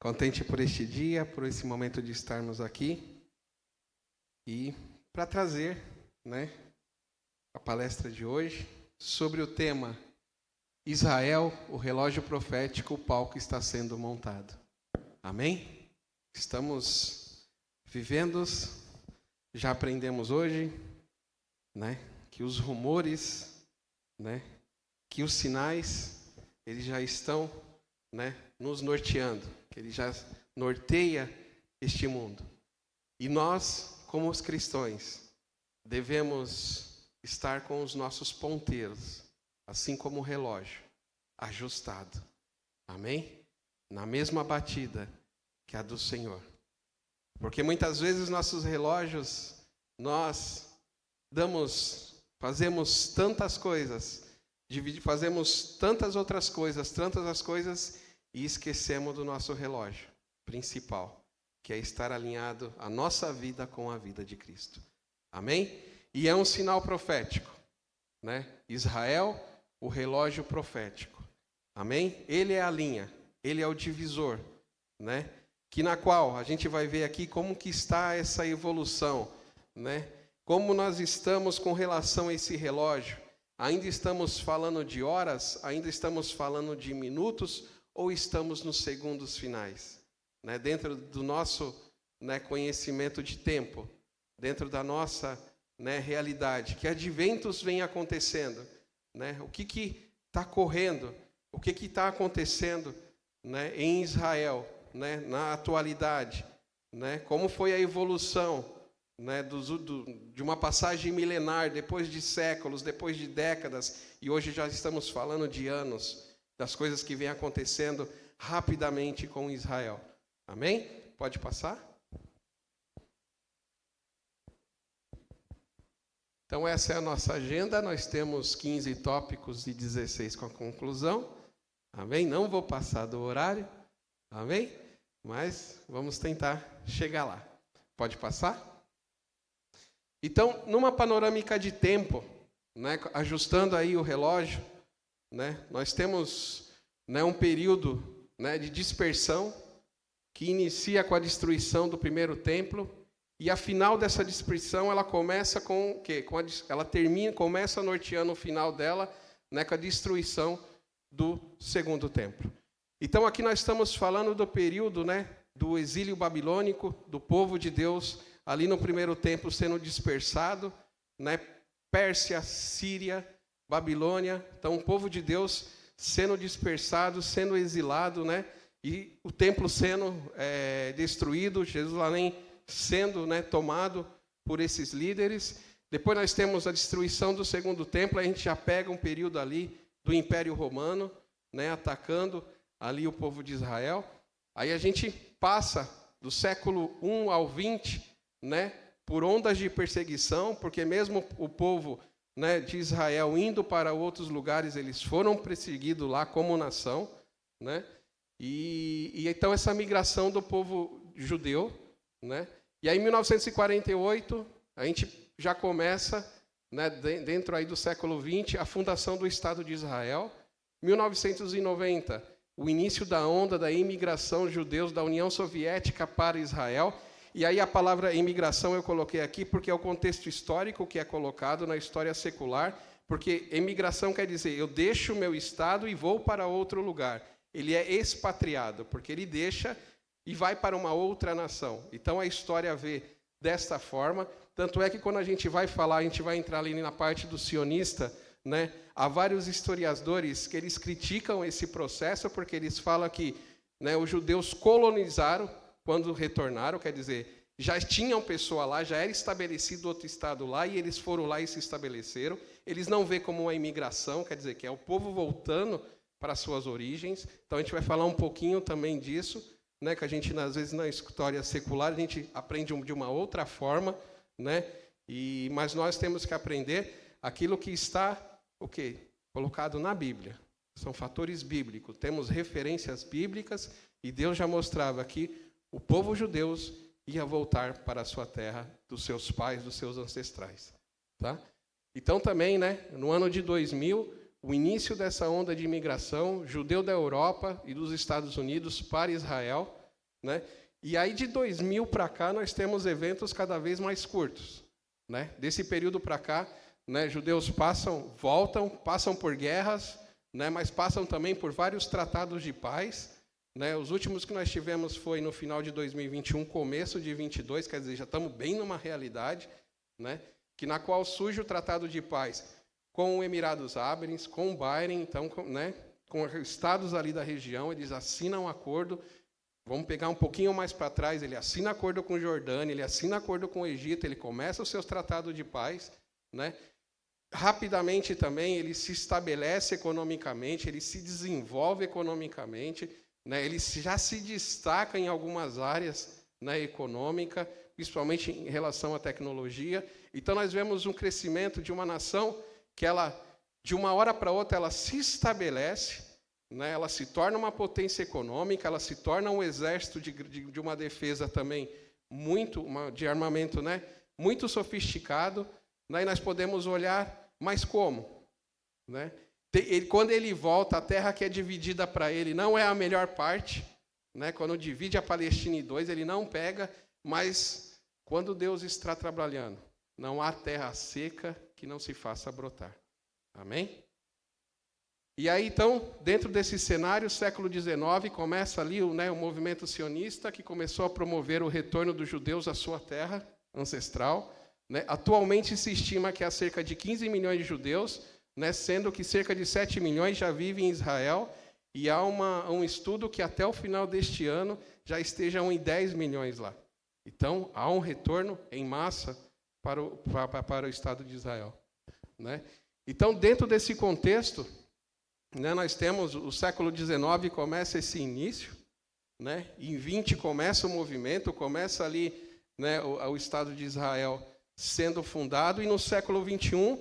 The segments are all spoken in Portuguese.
Contente por este dia, por esse momento de estarmos aqui e para trazer, a palestra de hoje sobre o tema Israel, o relógio profético, o palco está sendo montado. Amém? Estamos vivendo, já aprendemos hoje, que os rumores, que os sinais, eles já estão, nos norteando, que ele já norteia este mundo. E nós, como os cristãos, devemos estar com os nossos ponteiros, assim como o relógio, ajustado. Amém? Na mesma batida que a do Senhor. Porque muitas vezes nossos relógios, nós fazemos tantas coisas, fazemos tantas outras coisas, e esquecemos do nosso relógio principal, que é estar alinhado a nossa vida com a vida de Cristo. Amém? E é um sinal profético, Israel, o relógio profético. Amém? Ele é a linha, ele é o divisor, que na qual a gente vai ver aqui como que está essa evolução, Como nós estamos com relação a esse relógio. Ainda estamos falando de horas? Ainda estamos falando de minutos? Ou estamos nos segundos finais? Dentro do nosso conhecimento de tempo, dentro da nossa realidade, que adventos vem acontecendo, o que está correndo, o que está acontecendo em Israel, na atualidade, como foi a evolução de uma passagem milenar, depois de séculos, depois de décadas, e hoje já estamos falando de anos, das coisas que vêm acontecendo rapidamente com Israel. Amém? Pode passar? Então essa é a nossa agenda, nós temos 15 tópicos e 16 com a conclusão. Amém? Não vou passar do horário, amém? Mas vamos tentar chegar lá. Pode passar? Então, numa panorâmica de tempo, ajustando aí o relógio, nós temos um período de dispersão que inicia com a destruição do primeiro templo, e a final dessa dispersão ela começa com o quê? Começa norteando o final dela, com a destruição do segundo templo. Então aqui nós estamos falando do período, do exílio babilônico, do povo de Deus ali no primeiro templo sendo dispersado, Pérsia, Síria, Babilônia. Então o povo de Deus sendo dispersado, sendo exilado, e o templo sendo destruído, Jerusalém sendo tomado por esses líderes. Depois nós temos a destruição do segundo templo, a gente já pega um período ali do Império Romano, atacando ali o povo de Israel. Aí a gente passa do século 1 ao 20, por ondas de perseguição, porque mesmo o povo de Israel indo para outros lugares, eles foram perseguidos lá como nação, E então essa migração do povo judeu, E aí em 1948, a gente já começa, dentro aí do século 20, a fundação do Estado de Israel. 1990, o início da onda da imigração de judeus da União Soviética para Israel. E aí a palavra imigração eu coloquei aqui porque é o contexto histórico que é colocado na história secular, porque imigração quer dizer, eu deixo o meu estado e vou para outro lugar. Ele é expatriado, porque ele deixa e vai para uma outra nação. Então a história vê desta forma, tanto é que quando a gente vai falar, a gente vai entrar ali na parte do sionista, há vários historiadores que eles criticam esse processo, porque eles falam que os judeus colonizaram quando retornaram, quer dizer, já tinham pessoa lá, já era estabelecido outro estado lá, e eles foram lá e se estabeleceram. Eles não veem como uma imigração, quer dizer, que é o povo voltando para suas origens. Então a gente vai falar um pouquinho também disso, que a gente, às vezes, na história secular, a gente aprende de uma outra forma, mas nós temos que aprender aquilo que está, colocado na Bíblia. São fatores bíblicos, temos referências bíblicas, e Deus já mostrava que o povo judeu ia voltar para a sua terra, dos seus pais, dos seus ancestrais. Tá? Então também, no ano de 2000, o início dessa onda de imigração judeu da Europa e dos Estados Unidos para Israel, né? E aí de 2000 para cá nós temos eventos cada vez mais curtos, né? Desse período para cá, né, judeus voltam, passam por guerras, né, mas passam também por vários tratados de paz, né? Os últimos que nós tivemos foi no final de 2021, começo de 22, quer dizer, já estamos bem numa realidade, né, que na qual surge o tratado de paz com os Emirados Árabes, com o Bahrein, então, né, com estados ali da região, eles assinam um acordo. Vamos pegar um pouquinho mais para trás, ele assina acordo com Jordânia, ele assina acordo com o Egito, ele começa os seus tratados de paz, né? Rapidamente também ele se estabelece economicamente, ele se desenvolve economicamente, né? Ele já se destaca em algumas áreas, né, econômica, principalmente em relação à tecnologia. Então nós vemos um crescimento de uma nação que ela, de uma hora para outra, ela se estabelece, né, ela se torna uma potência econômica, ela se torna um exército de uma defesa também de armamento, né, muito sofisticado, né, e nós podemos olhar, mas como? Né? Quando ele volta, a terra que é dividida para ele não é a melhor parte, né, quando divide a Palestina em dois, ele não pega, mas quando Deus está trabalhando, não há terra seca que não se faça brotar. Amém? E aí, então, dentro desse cenário, século XIX, começa ali o movimento sionista, que começou a promover o retorno dos judeus à sua terra ancestral. Né? Atualmente se estima que há cerca de 15 milhões de judeus, né, sendo que cerca de 7 milhões já vivem em Israel, e há um estudo que até o final deste ano já estejam em 10 milhões lá. Então, há um retorno em massa para o Estado de Israel. Né? Então, dentro desse contexto, né, nós temos o século XIX, começa esse início, né, em 20 começa o movimento, começa ali, né, o Estado de Israel sendo fundado, e no século XXI,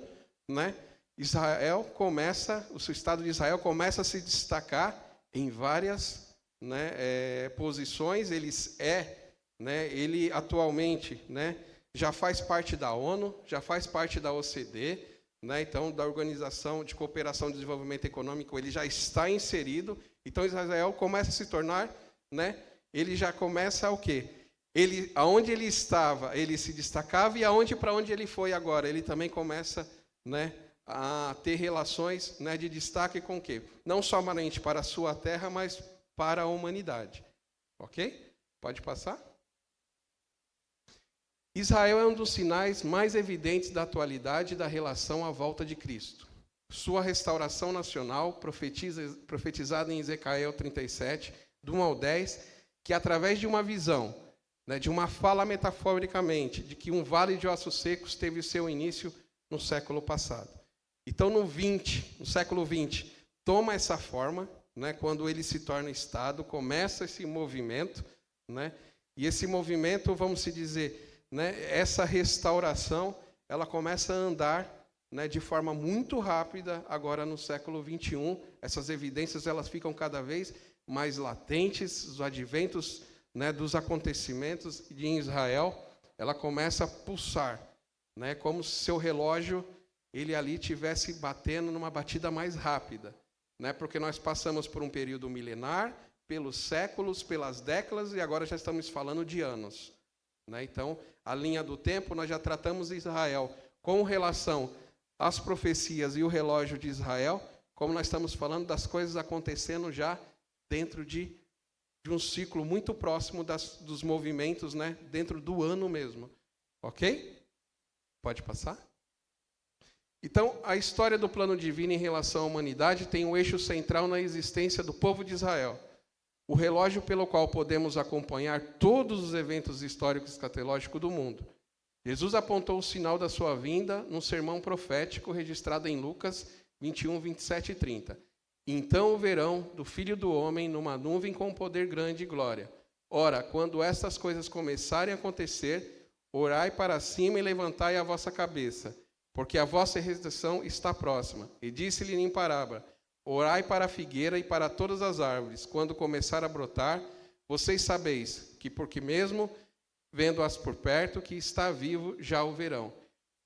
né, o Estado de Israel começa a se destacar em várias, né, posições. Ele atualmente, né, já faz parte da ONU, já faz parte da OCDE, né, então da Organização de Cooperação e Desenvolvimento Econômico, ele já está inserido. Então Israel começa a se tornar, né, ele já começa o quê? Aonde ele estava, ele se destacava, e para onde ele foi agora, ele também começa, né, a ter relações, né, de destaque com o quê? Não somente para a sua terra, mas para a humanidade. Ok? Pode passar? Israel é um dos sinais mais evidentes da atualidade da relação à volta de Cristo. Sua restauração nacional, profetizada em Ezequiel 37, do 1 ao 10, que através de uma visão, né, de uma fala metaforicamente, de que um vale de ossos secos teve seu início no século passado. Então, no século XX, toma essa forma, né, quando ele se torna Estado, começa esse movimento, né, e esse movimento, vamos se dizer, né, essa restauração, ela começa a andar, né, de forma muito rápida agora no século XXI. Essas evidências elas ficam cada vez mais latentes, os adventos, né, dos acontecimentos de Israel, ela começa a pulsar, né, como se seu relógio ele ali estivesse batendo numa batida mais rápida, né, porque nós passamos por um período milenar, pelos séculos, pelas décadas, e agora já estamos falando de anos. Né? Então, a linha do tempo, nós já tratamos Israel com relação às profecias e o relógio de Israel, como nós estamos falando das coisas acontecendo já dentro de um ciclo muito próximo dos movimentos, né, dentro do ano mesmo. Ok? Pode passar? Então, a história do plano divino em relação à humanidade tem um eixo central na existência do povo de Israel. O relógio pelo qual podemos acompanhar todos os eventos históricos e escatológicos do mundo. Jesus apontou o sinal da sua vinda num sermão profético registrado em Lucas 21, 27 e 30. Então o verão do Filho do Homem numa nuvem com poder grande e glória. Ora, quando estas coisas começarem a acontecer, orai para cima e levantai a vossa cabeça, porque a vossa redenção está próxima. E disse-lhe em parábola: orai para a figueira e para todas as árvores. Quando começar a brotar, vocês sabeis que, porque mesmo vendo-as por perto, que está vivo, já o verão.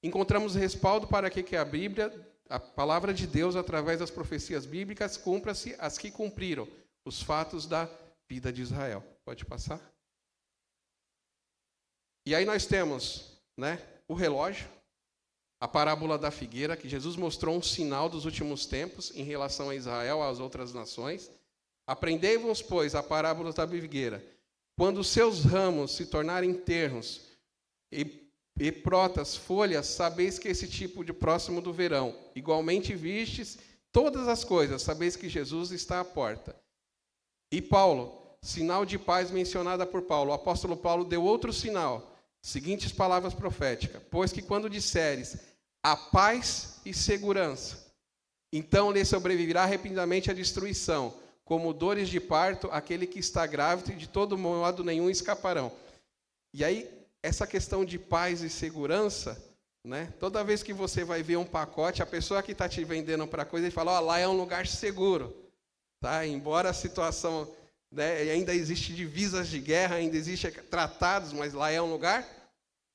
Encontramos respaldo para que a Bíblia a palavra de Deus, através das profecias bíblicas, cumpra-se as que cumpriram os fatos da vida de Israel. Pode passar? E aí nós temos, né, o relógio, a parábola da figueira, que Jesus mostrou um sinal dos últimos tempos em relação a Israel, às outras nações. Aprendei-vos, pois, a parábola da figueira. Quando os seus ramos se tornarem ternos e brotas folhas, sabeis que esse tipo de próximo do verão. Igualmente vistes todas as coisas, sabeis que Jesus está à porta. E Paulo, sinal de paz mencionada por Paulo, o apóstolo Paulo deu outro sinal, seguintes palavras proféticas: pois que quando disseres a paz e segurança, então lhe sobreviverá repentinamente a destruição, como dores de parto, aquele que está grávido, e de todo modo nenhum escaparão. E aí, essa questão de paz e segurança, né? Toda vez que você vai ver um pacote, a pessoa que está te vendendo para coisa, ele fala, lá é um lugar seguro. Tá? Embora a situação, né, ainda existe divisas de guerra, ainda existe tratados, mas lá é um lugar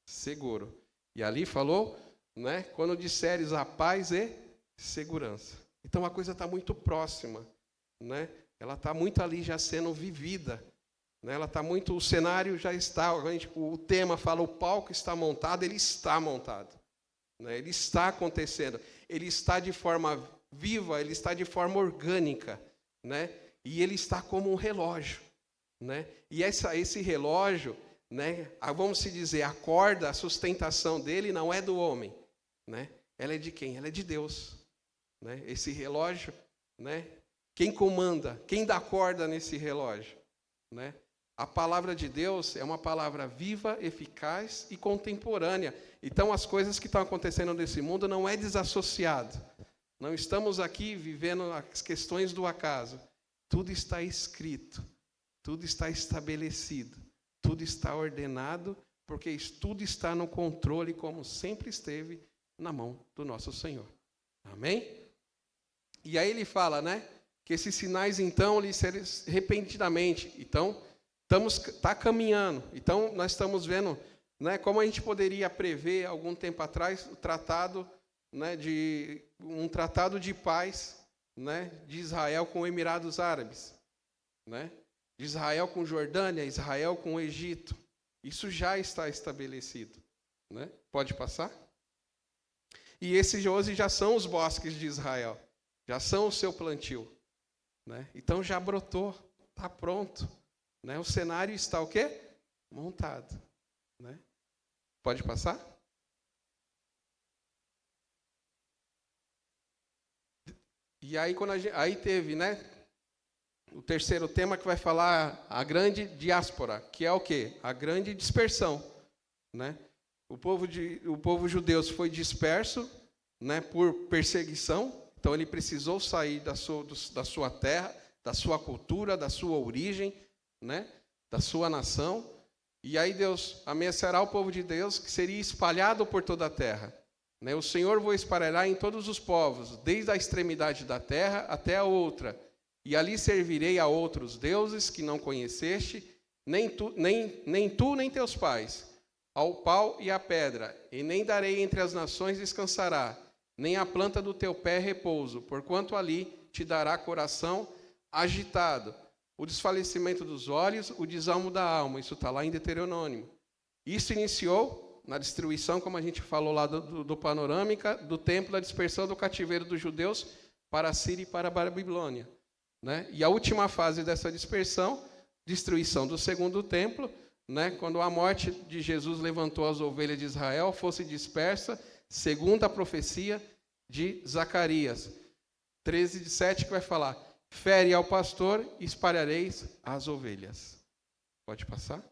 seguro. E ali falou, né, quando disseres a paz e segurança. Então a coisa está muito próxima, né? Ela está muito ali já sendo vivida. Ela está muito, o cenário já está, o tema fala, o palco está montado, ele está montado. Né? Ele está acontecendo. Ele está de forma viva, ele está de forma orgânica. Né? E ele está como um relógio. Né? E esse relógio, né, vamos se dizer, a corda, a sustentação dele não é do homem. Né? Ela é de quem? Ela é de Deus. Né? Esse relógio, né? Quem comanda, quem dá corda nesse relógio? Né? A palavra de Deus é uma palavra viva, eficaz e contemporânea. Então, as coisas que estão acontecendo nesse mundo não é desassociado. Não estamos aqui vivendo as questões do acaso. Tudo está escrito, tudo está estabelecido, tudo está ordenado, porque tudo está no controle, como sempre esteve na mão do nosso Senhor. Amém? E aí ele fala, né, que esses sinais, então, lhe serão repentinamente. Então, está caminhando. Então, nós estamos vendo, né, como a gente poderia prever, algum tempo atrás, o tratado, né, um tratado de paz, né, de Israel com os Emirados Árabes. Né, de Israel com Jordânia, Israel com o Egito. Isso já está estabelecido. Né? Pode passar? E esses hoje já são os bosques de Israel. Já são o seu plantio. Né? Então, já brotou, está pronto. Né? O cenário está o quê? Montado. Né? Pode passar? E aí, aí teve, né, o terceiro tema que vai falar a grande diáspora, que é o quê? A grande dispersão. Né? O povo judeu foi disperso, né, por perseguição, então ele precisou sair da sua terra, da sua cultura, da sua origem, né, da sua nação, e aí Deus ameaçará o povo de Deus que seria espalhado por toda a terra. Né? O Senhor vos espalhará em todos os povos, desde a extremidade da terra até a outra, e ali servirei a outros deuses que não conheceste, nem tu, nem teus pais, ao pau e à pedra, e nem darei entre as nações descansará, nem a planta do teu pé repouso, porquanto ali te dará coração agitado, o desfalecimento dos olhos, o desalmo da alma. Isso está lá em Deuteronômio. Isso iniciou na destruição, como a gente falou lá do panorâmica, do templo, da dispersão do cativeiro dos judeus para a Síria e para a Babilônia. Né? E a última fase dessa dispersão, destruição do segundo templo, né? Quando a morte de Jesus levantou as ovelhas de Israel, fosse dispersa, segundo a profecia de Zacarias 13:7, que vai falar: fere ao pastor e espalhareis as ovelhas. Pode passar?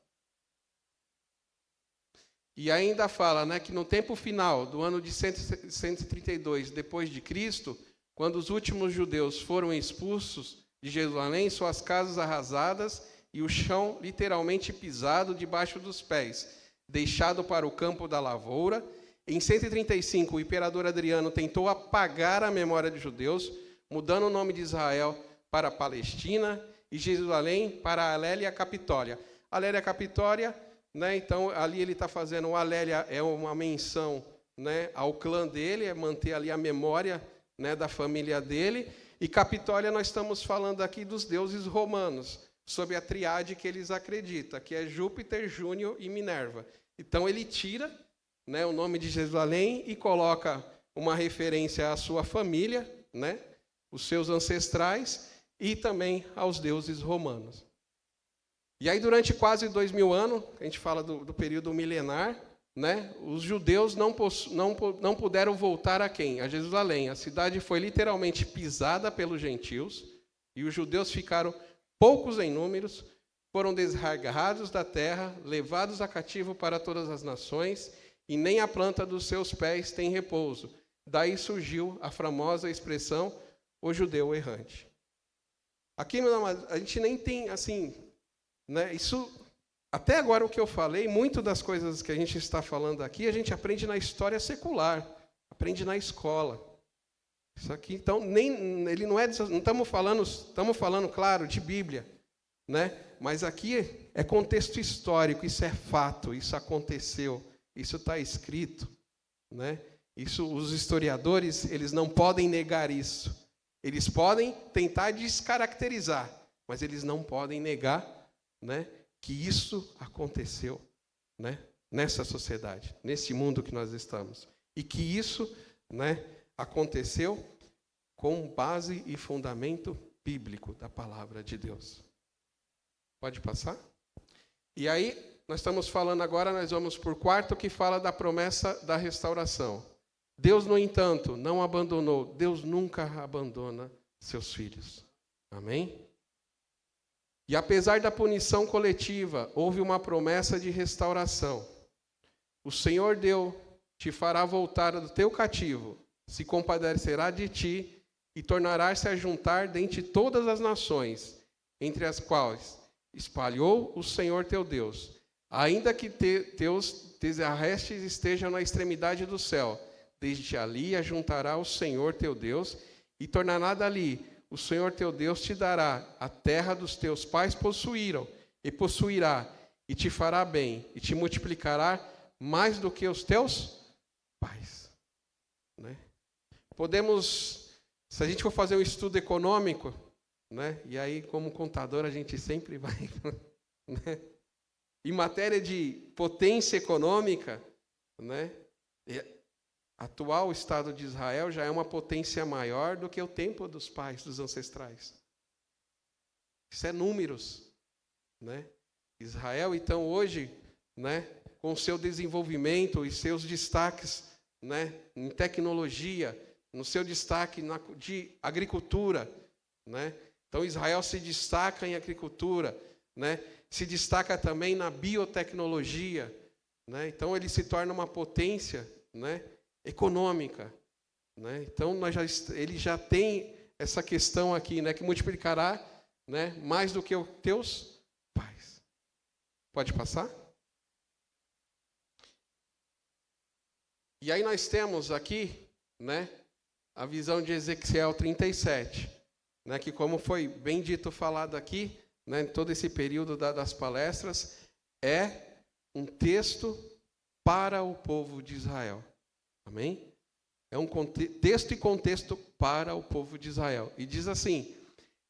E ainda fala, né, que no tempo final do ano de 132 depois de Cristo, quando os últimos judeus foram expulsos de Jerusalém, suas casas arrasadas e o chão literalmente pisado debaixo dos pés, deixado para o campo da lavoura, em 135 o imperador Adriano tentou apagar a memória dos judeus, mudando o nome de Israel para Palestina e Jerusalém para Alélia Capitólia. Alélia Capitólia, né, então ali ele está fazendo, o Alélia é uma menção, né, ao clã dele, é manter ali a memória né, da família dele. E Capitólia, nós estamos falando aqui dos deuses romanos, sob a triade que eles acreditam, que é Júpiter, Júnior e Minerva. Então, ele tira, né, o nome de Jerusalém e coloca uma referência à sua família, né, os seus ancestrais, e também aos deuses romanos. E aí, durante quase 2000 anos, a gente fala do período milenar, né, os judeus não puderam voltar a quem? A Jerusalém. A cidade foi literalmente pisada pelos gentios, e os judeus ficaram poucos em números, foram desarraigados da terra, levados a cativo para todas as nações, e nem a planta dos seus pés tem repouso. Daí surgiu a famosa expressão, o judeu errante. Aqui, meu amado, a gente nem tem, assim, né, isso, até agora o que eu falei, muito das coisas que a gente está falando aqui, a gente aprende na história secular, aprende na escola. Isso aqui, então, ele não é, não estamos falando, claro, de Bíblia, né? Mas aqui é contexto histórico, isso é fato, isso aconteceu, isso está escrito, né? Isso, os historiadores, eles não podem negar isso. Eles podem tentar descaracterizar, mas eles não podem negar, né, que isso aconteceu, né, nessa sociedade, nesse mundo que nós estamos. E que isso, né, aconteceu com base e fundamento bíblico da palavra de Deus. Pode passar? E aí, nós estamos falando agora, nós vamos por quarto, que fala da promessa da restauração. Deus, no entanto, não abandonou. Deus nunca abandona seus filhos. Amém? E apesar da punição coletiva, houve uma promessa de restauração. O Senhor Deus te fará voltar do teu cativo, se compadecerá de ti e tornará-se a juntar dentre todas as nações, entre as quais espalhou o Senhor teu Deus. Ainda que teus desarrestes estejam na extremidade do céu, desde ali ajuntará o Senhor teu Deus e tornará dali. O Senhor teu Deus te dará a terra dos teus pais possuíram, e possuirá, e te fará bem, e te multiplicará mais do que os teus pais. Né? Podemos, se a gente for fazer um estudo econômico, né? E aí como contador a gente sempre vai, né? Em matéria de potência econômica, né? Atual Estado de Israel já é uma potência maior do que o tempo dos pais, dos ancestrais. Isso é números, né? Israel, então, hoje, né, com o seu desenvolvimento e seus destaques, né, em tecnologia, no seu destaque de agricultura, né? Então, Israel se destaca em agricultura, né? Se destaca também na biotecnologia, né? Então, ele se torna uma potência, né, econômica, né? Então ele já tem essa questão aqui, né, que multiplicará, né, mais do que os teus pais. Pode passar? E aí nós temos aqui, né, a visão de Ezequiel 37, né, que como foi bem dito, falado aqui, né, em todo esse período das palestras, é um texto para o povo de Israel. Amém? É um texto e contexto para o povo de Israel. E diz assim: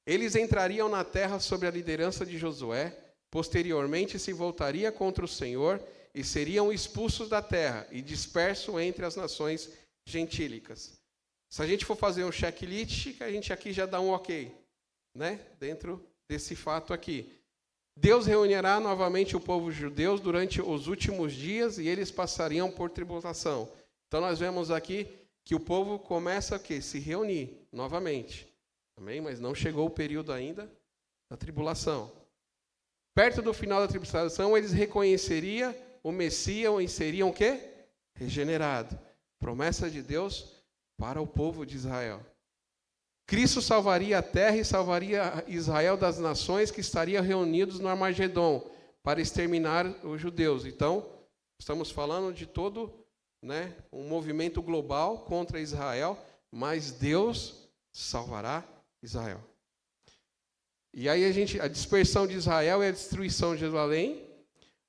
eles entrariam na terra sob a liderança de Josué, posteriormente se voltaria contra o Senhor e seriam expulsos da terra e dispersos entre as nações gentílicas. Se a gente for fazer um checklist, a gente aqui já dá um ok, né? Dentro desse fato aqui. Deus reunirá novamente o povo judeu durante os últimos dias e eles passariam por tribulação. Então, nós vemos aqui que o povo começa a quê? Se reunir novamente. Amém? Mas não chegou o período ainda da tribulação. Perto do final da tribulação, eles reconheceriam o Messias e seriam o quê? Regenerado. Promessa de Deus para o povo de Israel. Cristo salvaria a terra e salvaria Israel das nações que estariam reunidos no Armagedon para exterminar os judeus. Então, estamos falando de todo, né, um movimento global contra Israel, mas Deus salvará Israel. E aí a dispersão de Israel e a destruição de Jerusalém,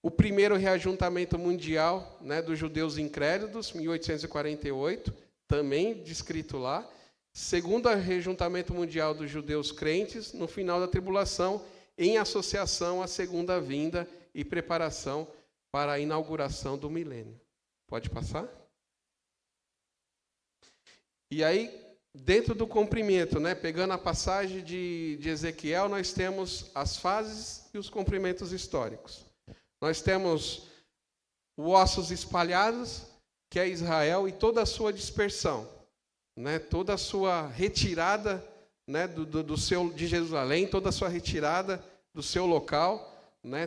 o primeiro reajuntamento mundial, né, dos judeus incrédulos, 1848, também descrito lá, segundo o rejuntamento mundial dos judeus crentes, no final da tribulação, em associação à segunda vinda e preparação para a inauguração do milênio. Pode passar? E aí, dentro do cumprimento, pegando a passagem de Ezequiel, nós temos as fases e os cumprimentos históricos. Nós temos os ossos espalhados, que é Israel, e toda a sua dispersão, toda a sua retirada de Jerusalém, toda a sua retirada do seu local,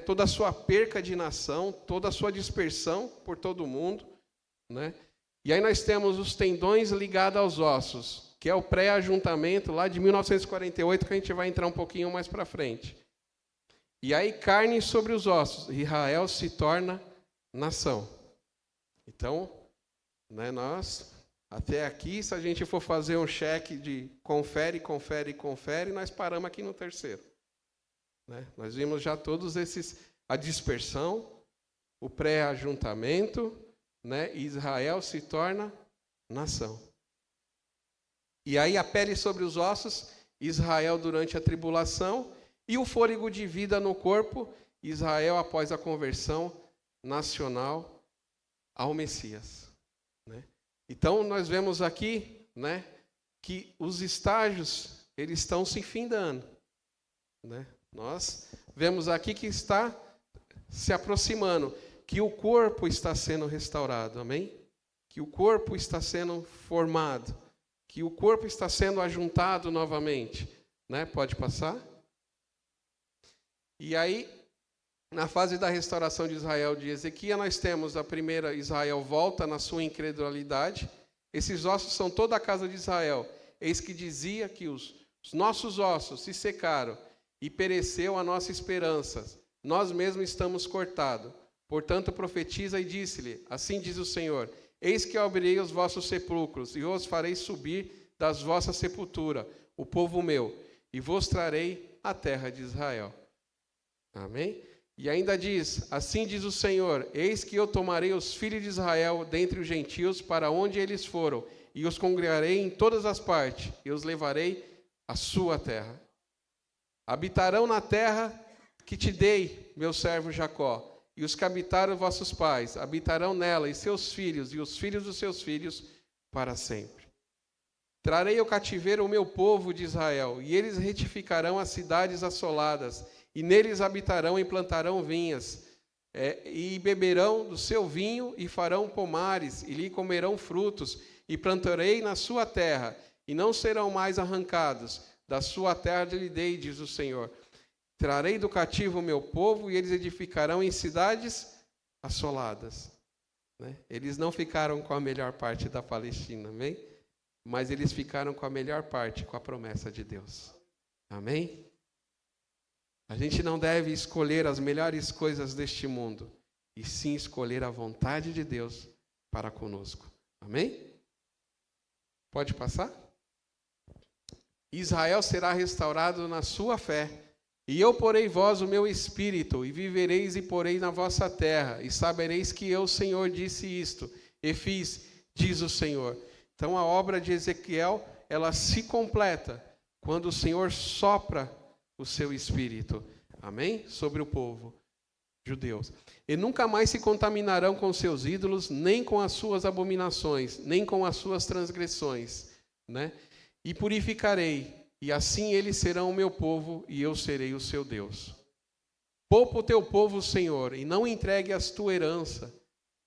toda a sua perca de nação, toda a sua dispersão por todo o mundo. E aí nós temos os tendões ligados aos ossos, que é o pré-ajuntamento lá de 1948, que a gente vai entrar um pouquinho mais para frente. E aí carne sobre os ossos, Israel se torna nação. Então, nós, até aqui, se a gente for fazer um cheque de confere, nós paramos aqui no terceiro. Nós vimos já todos esses, a dispersão, o pré-ajuntamento, Israel se torna nação. E aí a pele sobre os ossos, Israel durante a tribulação, e o fôlego de vida no corpo, Israel após a conversão nacional ao Messias. Então nós vemos aqui, que os estágios eles estão se findando. Nós vemos aqui que está se aproximando, que o corpo está sendo restaurado, amém? Que o corpo está sendo formado, que o corpo está sendo ajuntado novamente, Pode passar? E aí, na fase da restauração de Israel de Ezequiel, nós temos a primeira, Israel volta na sua incredulidade. Esses ossos são toda a casa de Israel. Eis que dizia que os nossos ossos se secaram e pereceu a nossa esperança. Nós mesmos estamos cortados. Portanto, profetiza e disse-lhe, assim diz o Senhor, eis que eu abrirei os vossos sepulcros e os farei subir das vossas sepulturas, o povo meu, e vos trarei a terra de Israel. Amém? E ainda diz, assim diz o Senhor, eis que eu tomarei os filhos de Israel dentre os gentios para onde eles foram, e os congregarei em todas as partes, e os levarei à sua terra. Habitarão na terra que te dei, meu servo Jacó, e os que habitaram vossos pais, habitarão nela, e seus filhos, e os filhos dos seus filhos, para sempre. Trarei ao cativeiro o meu povo de Israel, e eles retificarão as cidades assoladas, e neles habitarão e plantarão vinhas, e beberão do seu vinho, e farão pomares, e lhe comerão frutos, e plantarei na sua terra, e não serão mais arrancados, da sua terra lhe dei, diz o Senhor. Trarei do cativo o meu povo, e eles edificarão em cidades assoladas. Eles não ficaram com a melhor parte da Palestina, amém? Mas eles ficaram com a melhor parte, com a promessa de Deus. Amém? A gente não deve escolher as melhores coisas deste mundo, e sim escolher a vontade de Deus para conosco. Amém? Pode passar? Israel será restaurado na sua fé, e eu porei vós o meu espírito, e vivereis e porei na vossa terra, e sabereis que eu, Senhor, disse isto, e fiz, diz o Senhor. Então a obra de Ezequiel, ela se completa quando o Senhor sopra o seu espírito, amém? Sobre o povo judeus. E nunca mais se contaminarão com seus ídolos, nem com as suas abominações, nem com as suas transgressões, E purificarei, e assim eles serão o meu povo, e eu serei o seu Deus. Poupa o teu povo, Senhor, e não entregue a tua herança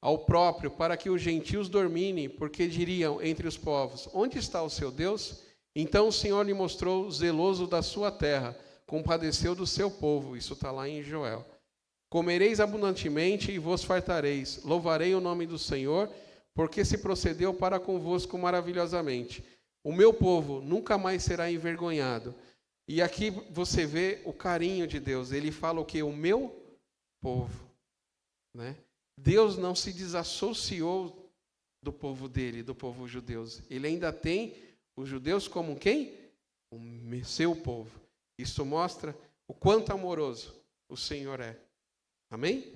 ao próprio, para que os gentios dorminem, porque diriam entre os povos, onde está o seu Deus? Então o Senhor lhe mostrou zeloso da sua terra, compadeceu do seu povo. Isso está lá em Joel. Comereis abundantemente e vos fartareis. Louvarei o nome do Senhor, porque se procedeu para convosco maravilhosamente. O meu povo nunca mais será envergonhado. E aqui você vê o carinho de Deus. Ele fala o quê? O meu povo. Deus não se desassociou do povo dele, do povo judeu. Ele ainda tem os judeus como quem? O seu povo. Isso mostra o quanto amoroso o Senhor é. Amém?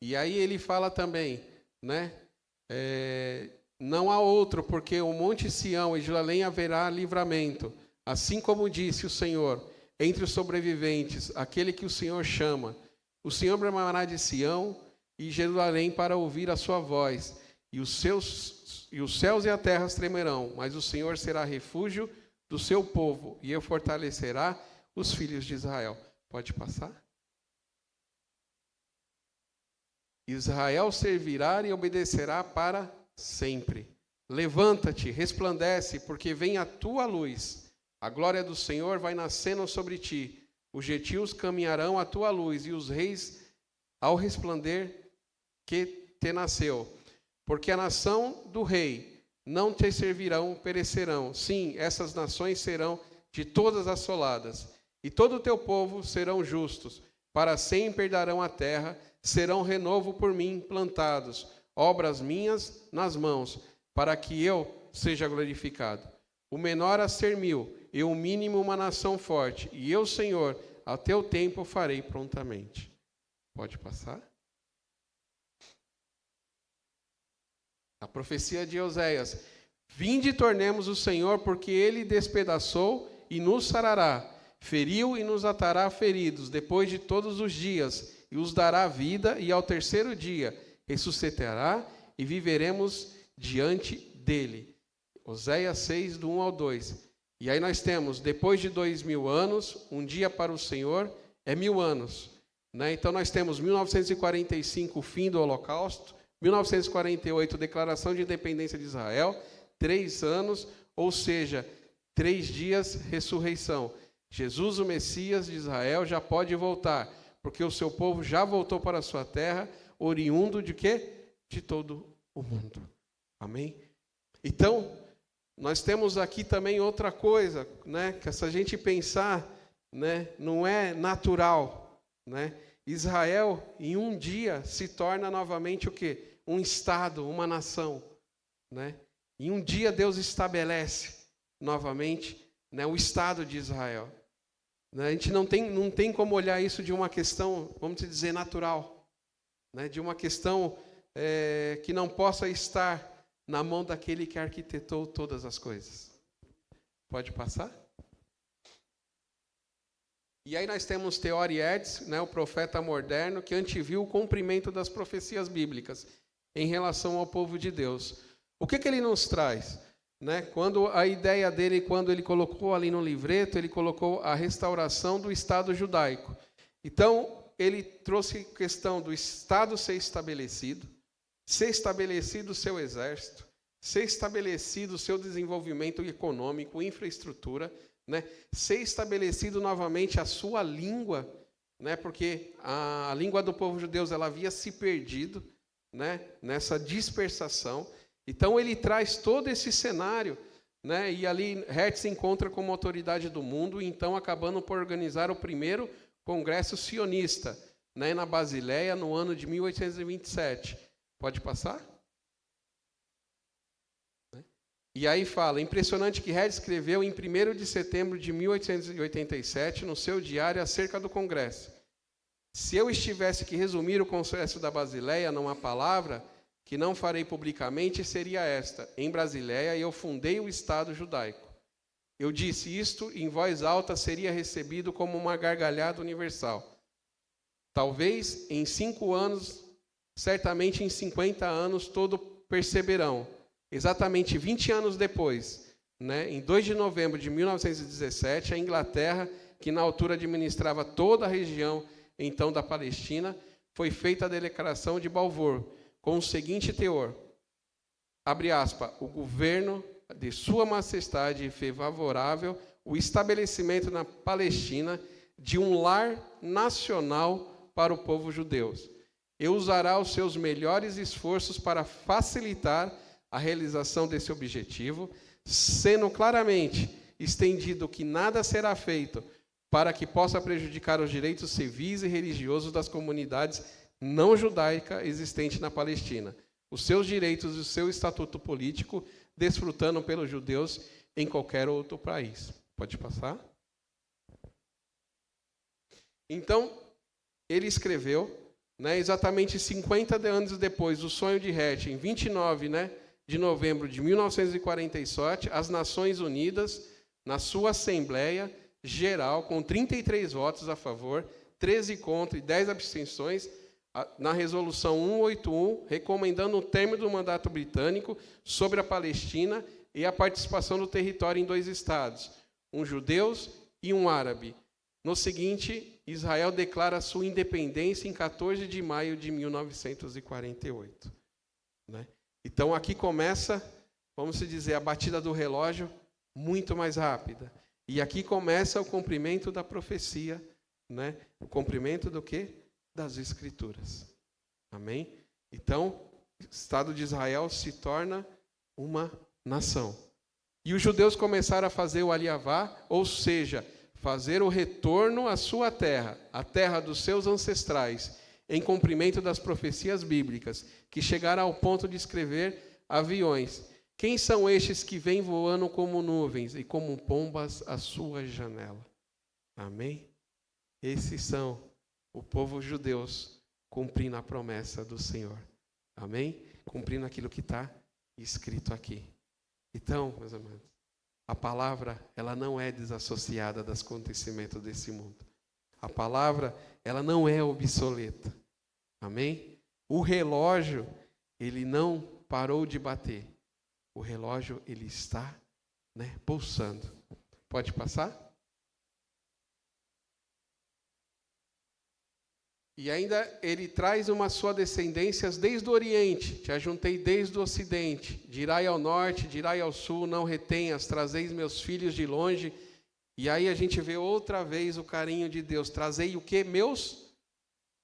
E aí ele fala também, não há outro, porque o monte Sião e Jerusalém haverá livramento. Assim como disse o Senhor, entre os sobreviventes, aquele que o Senhor chama. O Senhor bramará de Sião e Jerusalém para ouvir a sua voz, e os céus e a terra tremerão, mas o Senhor será refúgio do seu povo, e ele fortalecerá os filhos de Israel. Pode passar? Israel servirá e obedecerá para sempre. Levanta-te, resplandece, porque vem a tua luz. A glória do Senhor vai nascendo sobre ti. Os gentios caminharão à tua luz, e os reis ao resplandecer que te nasceu. Porque a nação do rei não te servirão, perecerão. Sim, essas nações serão de todas assoladas. E todo o teu povo serão justos. Para sempre herdarão a terra, serão renovo por mim plantados, obras minhas nas mãos, para que eu seja glorificado. O menor a ser 1000, e o mínimo uma nação forte, e eu, Senhor, a teu tempo farei prontamente. Pode passar? A profecia de Oséias: vinde e tornemos o Senhor, porque ele despedaçou e nos sarará, feriu e nos atará feridos, depois de todos os dias, e os dará vida, e ao terceiro dia ressuscitará, e viveremos diante dele. Oséias 6, do 1 ao 2. E aí nós temos, depois de 2000 anos, um dia para o Senhor é 1000 anos. Né? Então nós temos 1945, o fim do Holocausto, 1948, declaração de independência de Israel, 3 anos, ou seja, 3 dias, ressurreição. Jesus, o Messias de Israel, já pode voltar, porque o seu povo já voltou para a sua terra, oriundo de quê? De todo o mundo. Amém? Então, nós temos aqui também outra coisa, né? Que se a gente pensar, né, não é natural, né? Israel, em um dia, se torna novamente o quê? Um estado, uma nação, né? Em um dia Deus estabelece novamente, né, o estado de Israel. A gente não tem como olhar isso de uma questão, vamos dizer, natural, né? De uma questão que não possa estar na mão daquele que arquitetou todas as coisas. Pode passar? E aí nós temos Theodor Herzl, né, o profeta moderno, que anteviu o cumprimento das profecias bíblicas em relação ao povo de Deus. O que ele nos traz? Né? Quando a ideia dele, quando ele colocou ali no livreto, ele colocou a restauração do Estado judaico. Então, ele trouxe a questão do Estado ser estabelecido o seu exército, ser estabelecido o seu desenvolvimento econômico, infraestrutura, né? Ser estabelecido novamente a sua língua, né? Porque a língua do povo judeu ela havia se perdido, né? Nessa dispersação. Então ele traz todo esse cenário, né? E ali Hertz se encontra como autoridade do mundo, então acabando por organizar o primeiro congresso sionista, né? Na Basileia, no ano de 1827. Pode passar? E aí fala, impressionante que Hertz escreveu em 1º de setembro de 1887, no seu diário, acerca do congresso. Se eu estivesse que resumir o congresso da Basileia numa palavra, que não farei publicamente, seria esta: em Basileia eu fundei o Estado judaico. Eu disse isto em voz alta, seria recebido como uma gargalhada universal. Talvez em 5 anos, certamente em 50 anos, todos perceberão. Exatamente 20 anos depois, né, em 2 de novembro de 1917, a Inglaterra, que na altura administrava toda a região então da Palestina, foi feita a declaração de Balfour, com o seguinte teor, abre aspas, o governo de Sua Majestade fez favorável o estabelecimento na Palestina de um lar nacional para o povo judeu. E usará os seus melhores esforços para facilitar a realização desse objetivo, sendo claramente estendido que nada será feito para que possa prejudicar os direitos civis e religiosos das comunidades não judaicas existentes na Palestina, os seus direitos e o seu estatuto político desfrutando pelos judeus em qualquer outro país. Pode passar? Então, ele escreveu, né, exatamente 50 anos depois, o sonho de Hertz, em 29, né, de novembro de 1947, as Nações Unidas, na sua Assembleia Geral, com 33 votos a favor, 13 contra e 10 abstenções, na Resolução 181, recomendando o término do mandato britânico sobre a Palestina e a participação do território em 2 estados, um judeus e um árabe. No seguinte, Israel declara sua independência em 14 de maio de 1948. Né? Então, aqui começa, vamos dizer, a batida do relógio muito mais rápida. E aqui começa o cumprimento da profecia, né? O cumprimento do quê? Das Escrituras. Amém? Então, o Estado de Israel se torna uma nação. E os judeus começaram a fazer o aliavá, ou seja, fazer o retorno à sua terra, a terra dos seus ancestrais, em cumprimento das profecias bíblicas, que chegaram ao ponto de escrever aviões. Quem são estes que vêm voando como nuvens e como pombas à sua janela? Amém? Esses são o povo judeus cumprindo a promessa do Senhor. Amém? Cumprindo aquilo que está escrito aqui. Então, meus amados, a palavra, ela não é desassociada dos acontecimentos desse mundo. A palavra, ela não é obsoleta. Amém? O relógio, ele não parou de bater. O relógio, ele está, pulsando. Pode passar? E ainda ele traz uma sua descendência desde o Oriente, te ajuntei desde o Ocidente, dirai ao norte, dirai ao sul, não retenhas, trazeis meus filhos de longe. E aí a gente vê outra vez o carinho de Deus, trazei o quê? Meus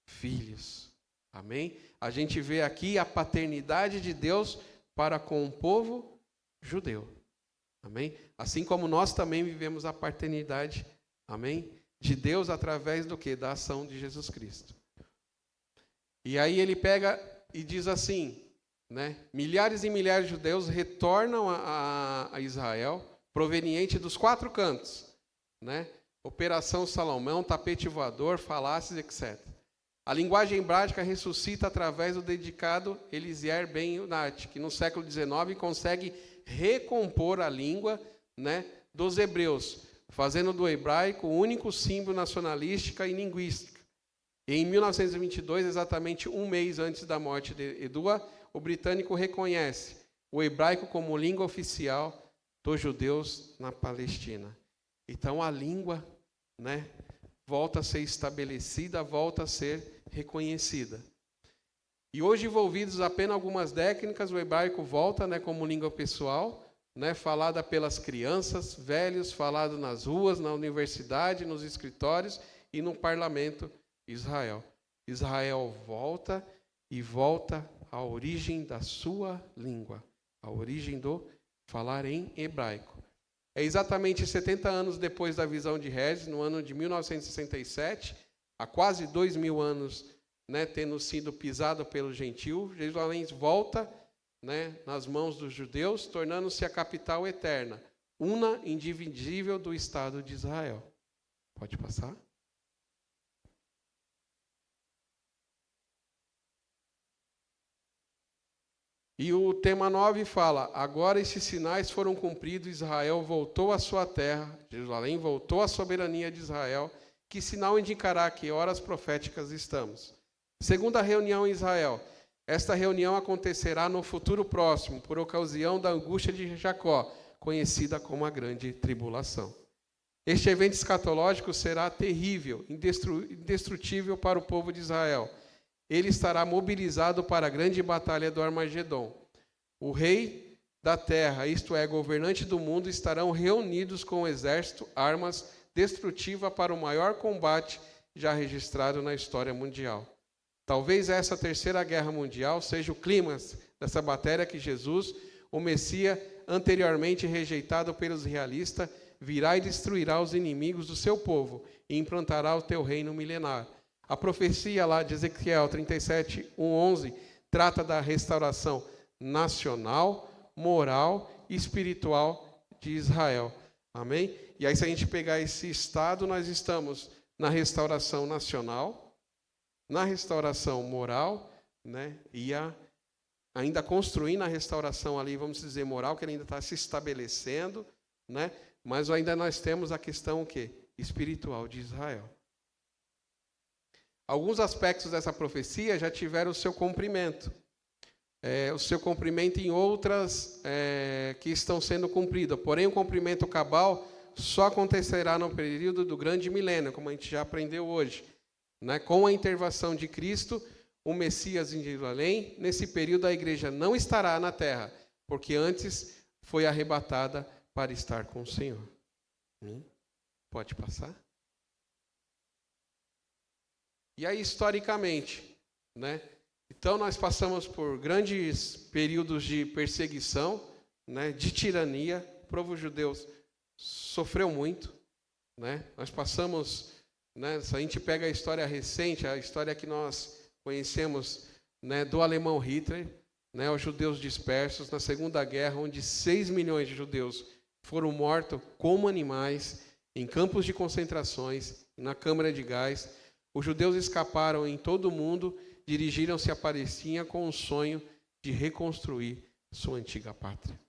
filhos. Amém? A gente vê aqui a paternidade de Deus para com o povo judeu. Amém? Assim como nós também vivemos a paternidade, amém? De Deus através do quê? Da ação de Jesus Cristo. E aí ele pega e diz assim, milhares e milhares de judeus retornam a Israel, proveniente dos 4 cantos, Operação Salomão, tapete voador, falácias, etc. A linguagem hebraica ressuscita através do dedicado Eliezer Ben-Yonat, que no século XIX consegue recompor a língua, dos hebreus, fazendo do hebraico o único símbolo nacionalística e linguística. E em 1922, exatamente um mês antes da morte de Edua, o britânico reconhece o hebraico como língua oficial dos judeus na Palestina. Então a língua, volta a ser estabelecida, volta a ser reconhecida. E hoje, envolvidos apenas algumas décadas, o hebraico volta, como língua pessoal, falada pelas crianças, velhos, falado nas ruas, na universidade, nos escritórios e no parlamento Israel. Israel volta e volta à origem da sua língua, à origem do falar em hebraico. É exatamente 70 anos depois da visão de Regis, no ano de 1967, há quase 2000 anos, tendo sido pisado pelo gentil, Jerusalém volta, nas mãos dos judeus, tornando-se a capital eterna, una indivisível do Estado de Israel. Pode passar? E o tema 9 fala, agora esses sinais foram cumpridos, Israel voltou à sua terra, Jerusalém voltou à soberania de Israel, que sinal indicará que horas proféticas estamos? Segunda reunião em Israel. Esta reunião acontecerá no futuro próximo, por ocasião da angústia de Jacó, conhecida como a grande tribulação. Este evento escatológico será terrível, indestrutível para o povo de Israel. Ele estará mobilizado para a grande batalha do Armagedon. O rei da terra, isto é, governante do mundo, estarão reunidos com o exército, armas destrutivas para o maior combate já registrado na história mundial. Talvez essa terceira guerra mundial seja o clímax dessa batalha que Jesus, o Messias, anteriormente rejeitado pelos realistas, virá e destruirá os inimigos do seu povo e implantará o teu reino milenar. A profecia lá de Ezequiel 37, 11, trata da restauração nacional, moral e espiritual de Israel. Amém? E aí, se a gente pegar esse estado, nós estamos na restauração nacional, na restauração moral, e a ainda construindo a restauração ali, vamos dizer, moral, que ele ainda está se estabelecendo, né? Mas ainda nós temos a questão o quê? Espiritual de Israel. Alguns aspectos dessa profecia já tiveram o seu cumprimento. O seu cumprimento em outras que estão sendo cumpridas. Porém, o cumprimento cabal só acontecerá no período do grande milênio, como a gente já aprendeu hoje. Né? Com a intervenção de Cristo, o Messias em Jerusalém, nesse período a igreja não estará na terra, porque antes foi arrebatada para estar com o Senhor. Pode passar? E aí, historicamente, né? Então, nós passamos por grandes períodos de perseguição, né? De tirania. O povo judeu sofreu muito, né? Nós passamos, né? Se a gente pega a história recente, a história que nós conhecemos, né? Do alemão Hitler, né? Os judeus dispersos na Segunda Guerra, onde 6 milhões de judeus foram mortos como animais em campos de concentrações, na câmara de gás. Os judeus escaparam em todo o mundo, dirigiram-se a Palestina com o sonho de reconstruir sua antiga pátria.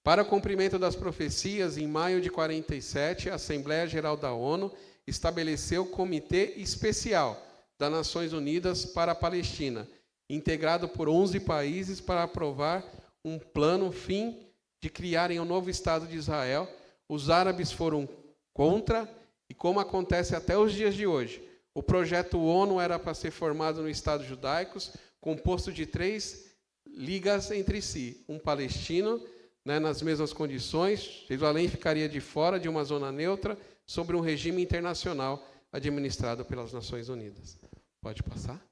Para o cumprimento das profecias, em maio de 47, a Assembleia Geral da ONU estabeleceu o Comitê Especial das Nações Unidas para a Palestina, integrado por 11 países para aprovar um plano fim de criarem um novo Estado de Israel. Os árabes foram contra, e como acontece até os dias de hoje, o projeto ONU era para ser formado no Estado judaicos, composto de 3 ligas entre si. Um palestino, né, nas mesmas condições, Jerusalém ficaria de fora de uma zona neutra, sobre um regime internacional administrado pelas Nações Unidas. Pode passar?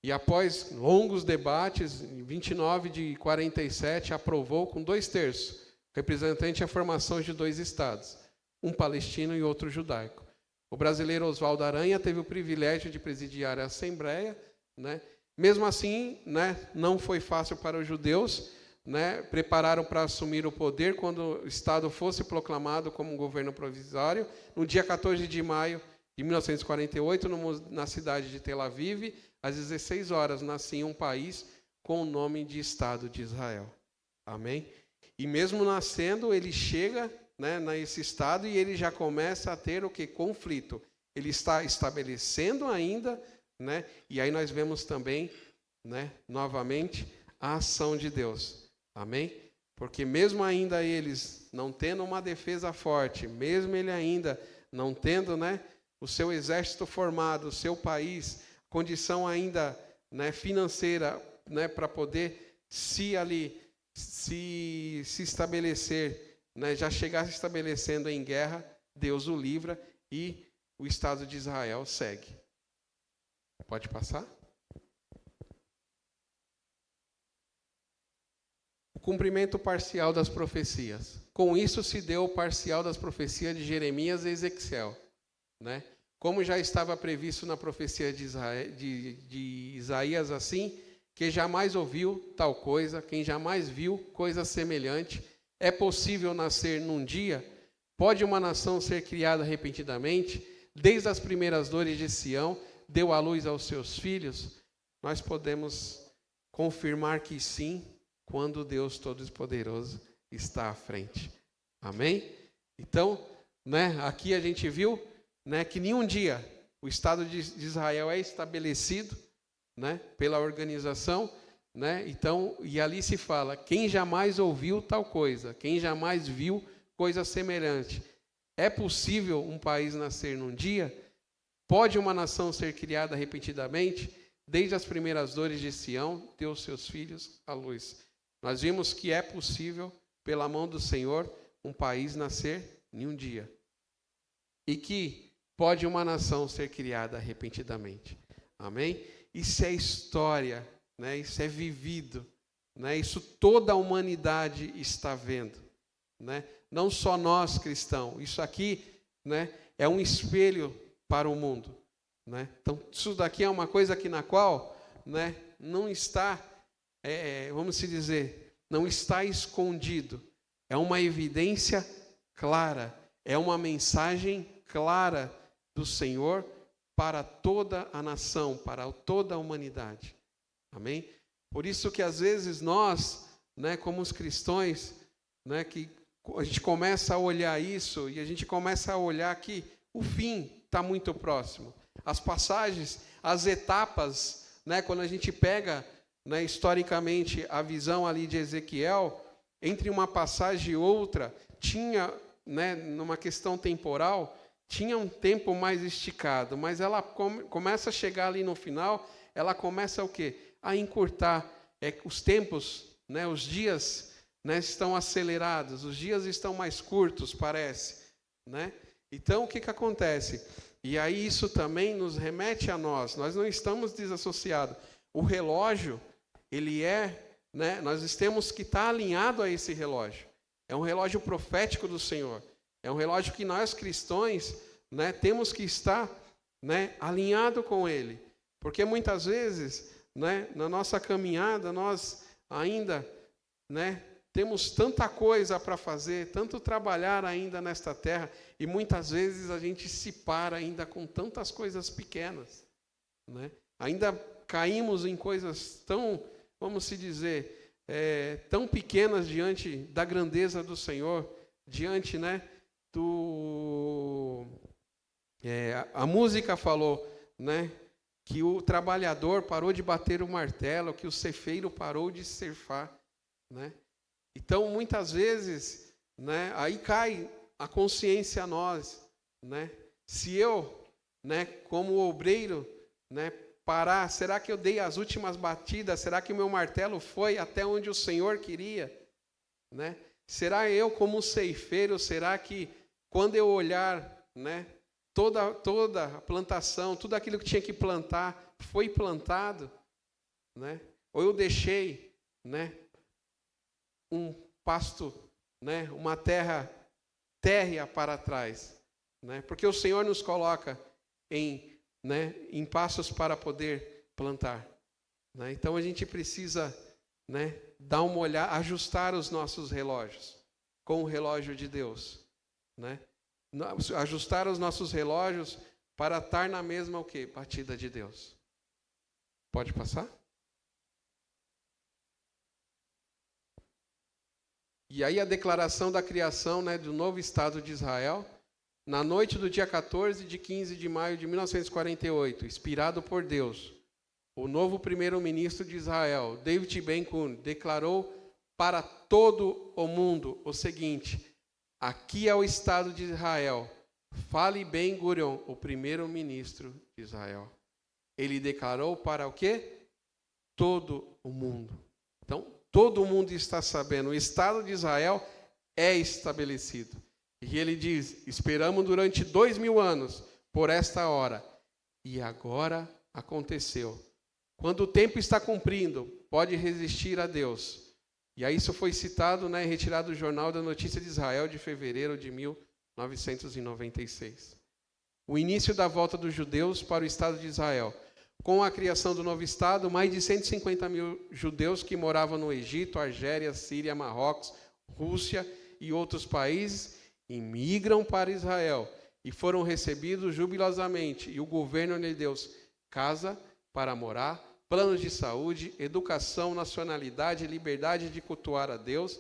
E após longos debates, em 29 de 47, aprovou com 2/3, representante a formação de 2 estados, um palestino e outro judaico. O brasileiro Oswaldo Aranha teve o privilégio de presidiar a Assembleia, né? Mesmo assim, né, não foi fácil para os judeus, né? Prepararam para assumir o poder quando o Estado fosse proclamado como um governo provisório. No dia 14 de maio de 1948, na cidade de Tel Aviv, às 16 horas, nascia um país com o nome de Estado de Israel. Amém? E mesmo nascendo, ele chega, né, nesse estado, e ele já começa a ter o que? Conflito. Ele está estabelecendo ainda, né, e aí nós vemos também, né, novamente, a ação de Deus. Amém? Porque mesmo ainda eles não tendo uma defesa forte, mesmo ele ainda não tendo, né, o seu exército formado, o seu país, condição ainda, né, financeira, né, para poder se estabelecer, né, já chegar se estabelecendo em guerra, Deus o livra e o Estado de Israel segue. Pode passar? O cumprimento parcial das profecias. Com isso se deu o parcial das profecias de Jeremias e Ezequiel, né? Como já estava previsto na profecia de Isaías assim, que jamais ouviu tal coisa, quem jamais viu coisa semelhante. É possível nascer num dia? Pode uma nação ser criada repentinamente? Desde as primeiras dores de Sião, deu à luz aos seus filhos? Nós podemos confirmar que sim, quando Deus Todo-Poderoso está à frente. Amém? Então, né, aqui a gente viu, né, que nenhum dia o Estado de Israel é estabelecido, né, pela organização, né? Então, e ali se fala, quem jamais ouviu tal coisa, quem jamais viu coisa semelhante. É possível um país nascer num dia? Pode uma nação ser criada repentinamente? Desde as primeiras dores de Sião, deu seus filhos à luz. Nós vimos que é possível, pela mão do Senhor, um país nascer em um dia. E que pode uma nação ser criada repentinamente. Amém? Isso é história, né? Isso é vivido, né? Isso toda a humanidade está vendo, né? Não só nós cristãos. Isso aqui, né, é um espelho para o mundo, né? Então, isso daqui é uma coisa que na qual, né, não está, vamos se dizer, não está escondido. É uma evidência clara, é uma mensagem clara do Senhor para toda a nação, para toda a humanidade. Amém? Por isso que às vezes nós, né, como os cristãos, né, que a gente começa a olhar isso e a gente começa a olhar que o fim está muito próximo. As passagens, as etapas, né, quando a gente pega, né, historicamente a visão ali de Ezequiel, entre uma passagem e outra, tinha, né, numa questão temporal, tinha um tempo mais esticado, mas ela começa a chegar ali no final, ela começa o quê? A encurtar os tempos, né, os dias, né, estão acelerados, os dias estão mais curtos, parece, né? Então, o que acontece? E aí isso também nos remete a nós não estamos desassociados. O relógio, ele né, nós temos que estar alinhado a esse relógio. É um relógio profético do Senhor. É um relógio que nós cristãos, né, temos que estar, né, alinhado com ele. Porque muitas vezes, né, na nossa caminhada, nós ainda, né, temos tanta coisa para fazer, tanto trabalhar ainda nesta terra, e muitas vezes a gente se para ainda com tantas coisas pequenas, né? Ainda caímos em coisas tão, vamos se dizer, tão pequenas diante da grandeza do Senhor, diante, né, a música falou, né, que o trabalhador parou de bater o martelo, que o ceifeiro parou de ceifar, né? Então, muitas vezes, né, aí cai a consciência a nós, né? Se eu, né, como obreiro, né, parar, será que eu dei as últimas batidas? Será que o meu martelo foi até onde o Senhor queria? Né? Será eu como ceifeiro, será que quando eu olhar, né, toda a plantação, tudo aquilo que tinha que plantar, foi plantado? Né? Ou eu deixei, né, um pasto, né, uma terra térrea para trás, né? Porque o Senhor nos coloca né, em passos para poder plantar, né? Então a gente precisa, né, dar uma olhada, ajustar os nossos relógios com o relógio de Deus, né? Ajustar os nossos relógios para estar na mesma o quê? Batida de Deus. Pode passar? E aí a declaração da criação, né, do novo Estado de Israel, na noite do dia 14 de 15 de maio de 1948, inspirado por Deus, o novo primeiro-ministro de Israel, David Ben-Gurion, declarou para todo o mundo o seguinte: aqui é o Estado de Israel, fale Ben-Gurion, o primeiro-ministro de Israel. Ele declarou para o quê? Todo o mundo. Então, todo mundo está sabendo, o Estado de Israel é estabelecido. E ele diz, esperamos durante 2000 anos por esta hora. E agora aconteceu. Quando o tempo está cumprindo, pode resistir a Deus. E aí isso foi citado, né, retirado do Jornal da Notícia de Israel de fevereiro de 1996. O início da volta dos judeus para o Estado de Israel. Com a criação do novo Estado, mais de 150 mil judeus que moravam no Egito, Argélia, Síria, Marrocos, Rússia e outros países, imigram para Israel e foram recebidos jubilosamente. E o governo lhe deu casa para morar, planos de saúde, educação, nacionalidade, liberdade de cultuar a Deus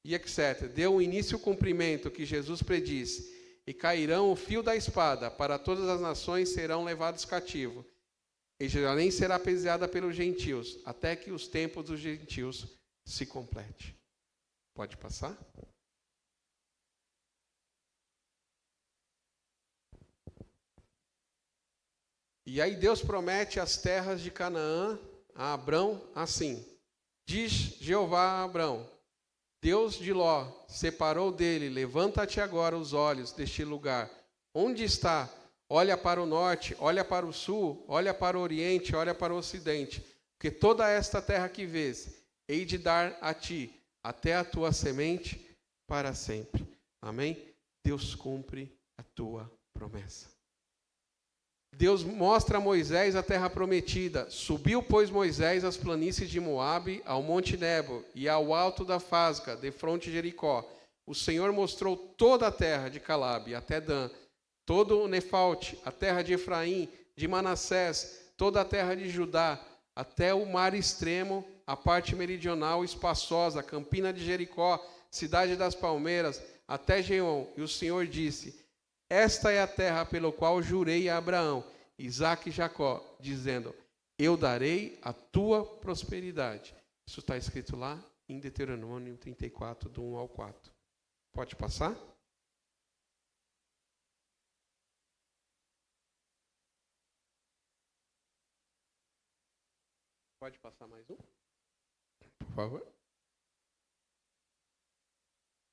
e etc. Deu início ao cumprimento que Jesus predisse, e cairão o fio da espada, para todas as nações serão levados cativos. E Jerusalém será apedrejada pelos gentios, até que os tempos dos gentios se complete. Pode passar? E aí Deus promete as terras de Canaã a Abrão assim. Diz Jeová a Abrão, Deus de Ló, separou dele, levanta-te agora os olhos deste lugar. Onde está? Olha para o norte, olha para o sul, olha para o oriente, olha para o ocidente. Porque toda esta terra que vês, hei de dar a ti, até a tua semente, para sempre. Amém? Deus cumpre a tua promessa. Deus mostra a Moisés a terra prometida. Subiu, pois, Moisés às planícies de Moabe, ao monte Nebo e ao alto da Fasga, defronte de Jericó. O Senhor mostrou toda a terra de Calabe, até Dan, todo o Nefalte, a terra de Efraim, de Manassés, toda a terra de Judá, até o mar extremo, a parte meridional espaçosa, Campina de Jericó, cidade das palmeiras, até Geom. E o Senhor disse: esta é a terra pelo qual jurei a Abraão, Isaque e Jacó, dizendo: eu darei a tua prosperidade. Isso está escrito lá em Deuteronômio 34, do 1 ao 4. Pode passar? Pode passar mais um? Por favor.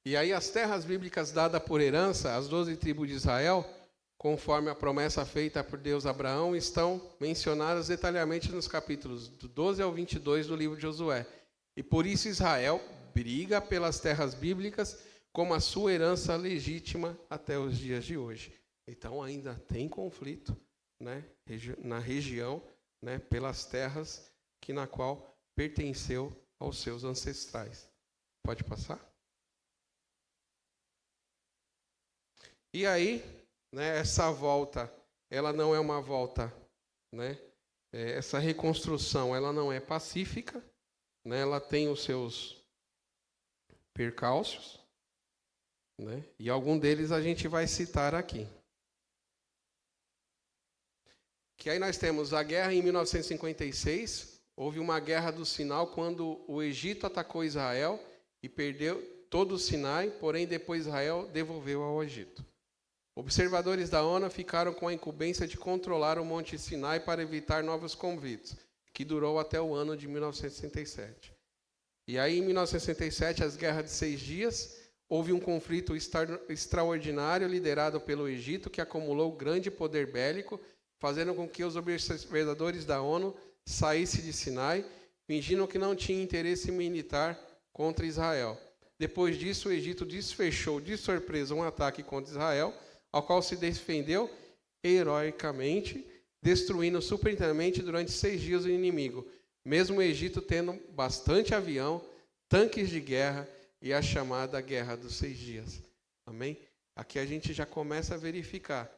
E aí as terras bíblicas dadas por herança às 12 tribos de Israel, conforme a promessa feita por Deus a Abraão, estão mencionadas detalhadamente nos capítulos do 12 ao 22 do livro de Josué. E por isso Israel briga pelas terras bíblicas como a sua herança legítima até os dias de hoje. Então ainda tem conflito, né, na região, né, pelas terras na qual pertenceu aos seus ancestrais. Pode passar? E aí, né, essa volta, ela não é uma volta, né, essa reconstrução, ela não é pacífica, né, ela tem os seus percalços, né, e algum deles a gente vai citar aqui. Que aí nós temos a guerra em 1956, houve uma guerra do Sinai quando o Egito atacou Israel e perdeu todo o Sinai, porém depois Israel devolveu ao Egito. Observadores da ONU ficaram com a incumbência de controlar o Monte Sinai para evitar novos conflitos, que durou até o ano de 1967. E aí, em 1967, as Guerras de 6 Dias, houve um conflito extraordinário liderado pelo Egito, que acumulou grande poder bélico, fazendo com que os observadores da ONU saíssem de Sinai, fingindo que não tinha interesse militar contra Israel. Depois disso, o Egito desfechou de surpresa um ataque contra Israel, ao qual se defendeu heroicamente, destruindo superintendentemente durante 6 dias o inimigo, mesmo o Egito tendo bastante avião, tanques de guerra e a chamada Guerra dos 6 Dias. Amém? Aqui a gente já começa a verificar,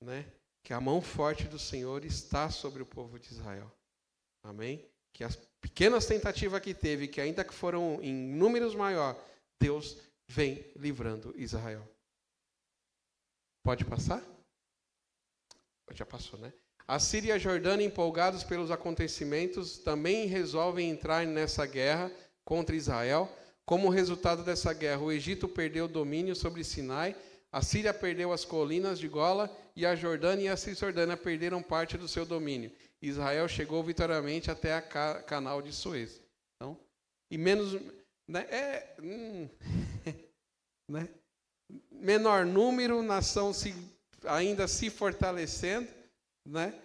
né, que a mão forte do Senhor está sobre o povo de Israel. Amém? Que as pequenas tentativas que teve, que ainda que foram em números maiores, Deus vem livrando Israel. Pode passar? Já passou, né? A Síria e a Jordânia, empolgados pelos acontecimentos, também resolvem entrar nessa guerra contra Israel. Como resultado dessa guerra, o Egito perdeu o domínio sobre Sinai, a Síria perdeu as colinas de Gola e a Jordânia e a Cisjordânia perderam parte do seu domínio. Israel chegou vitoriosamente até a Canal de Suez. Então, e menos, né, né, menor número, nação ainda se fortalecendo, né?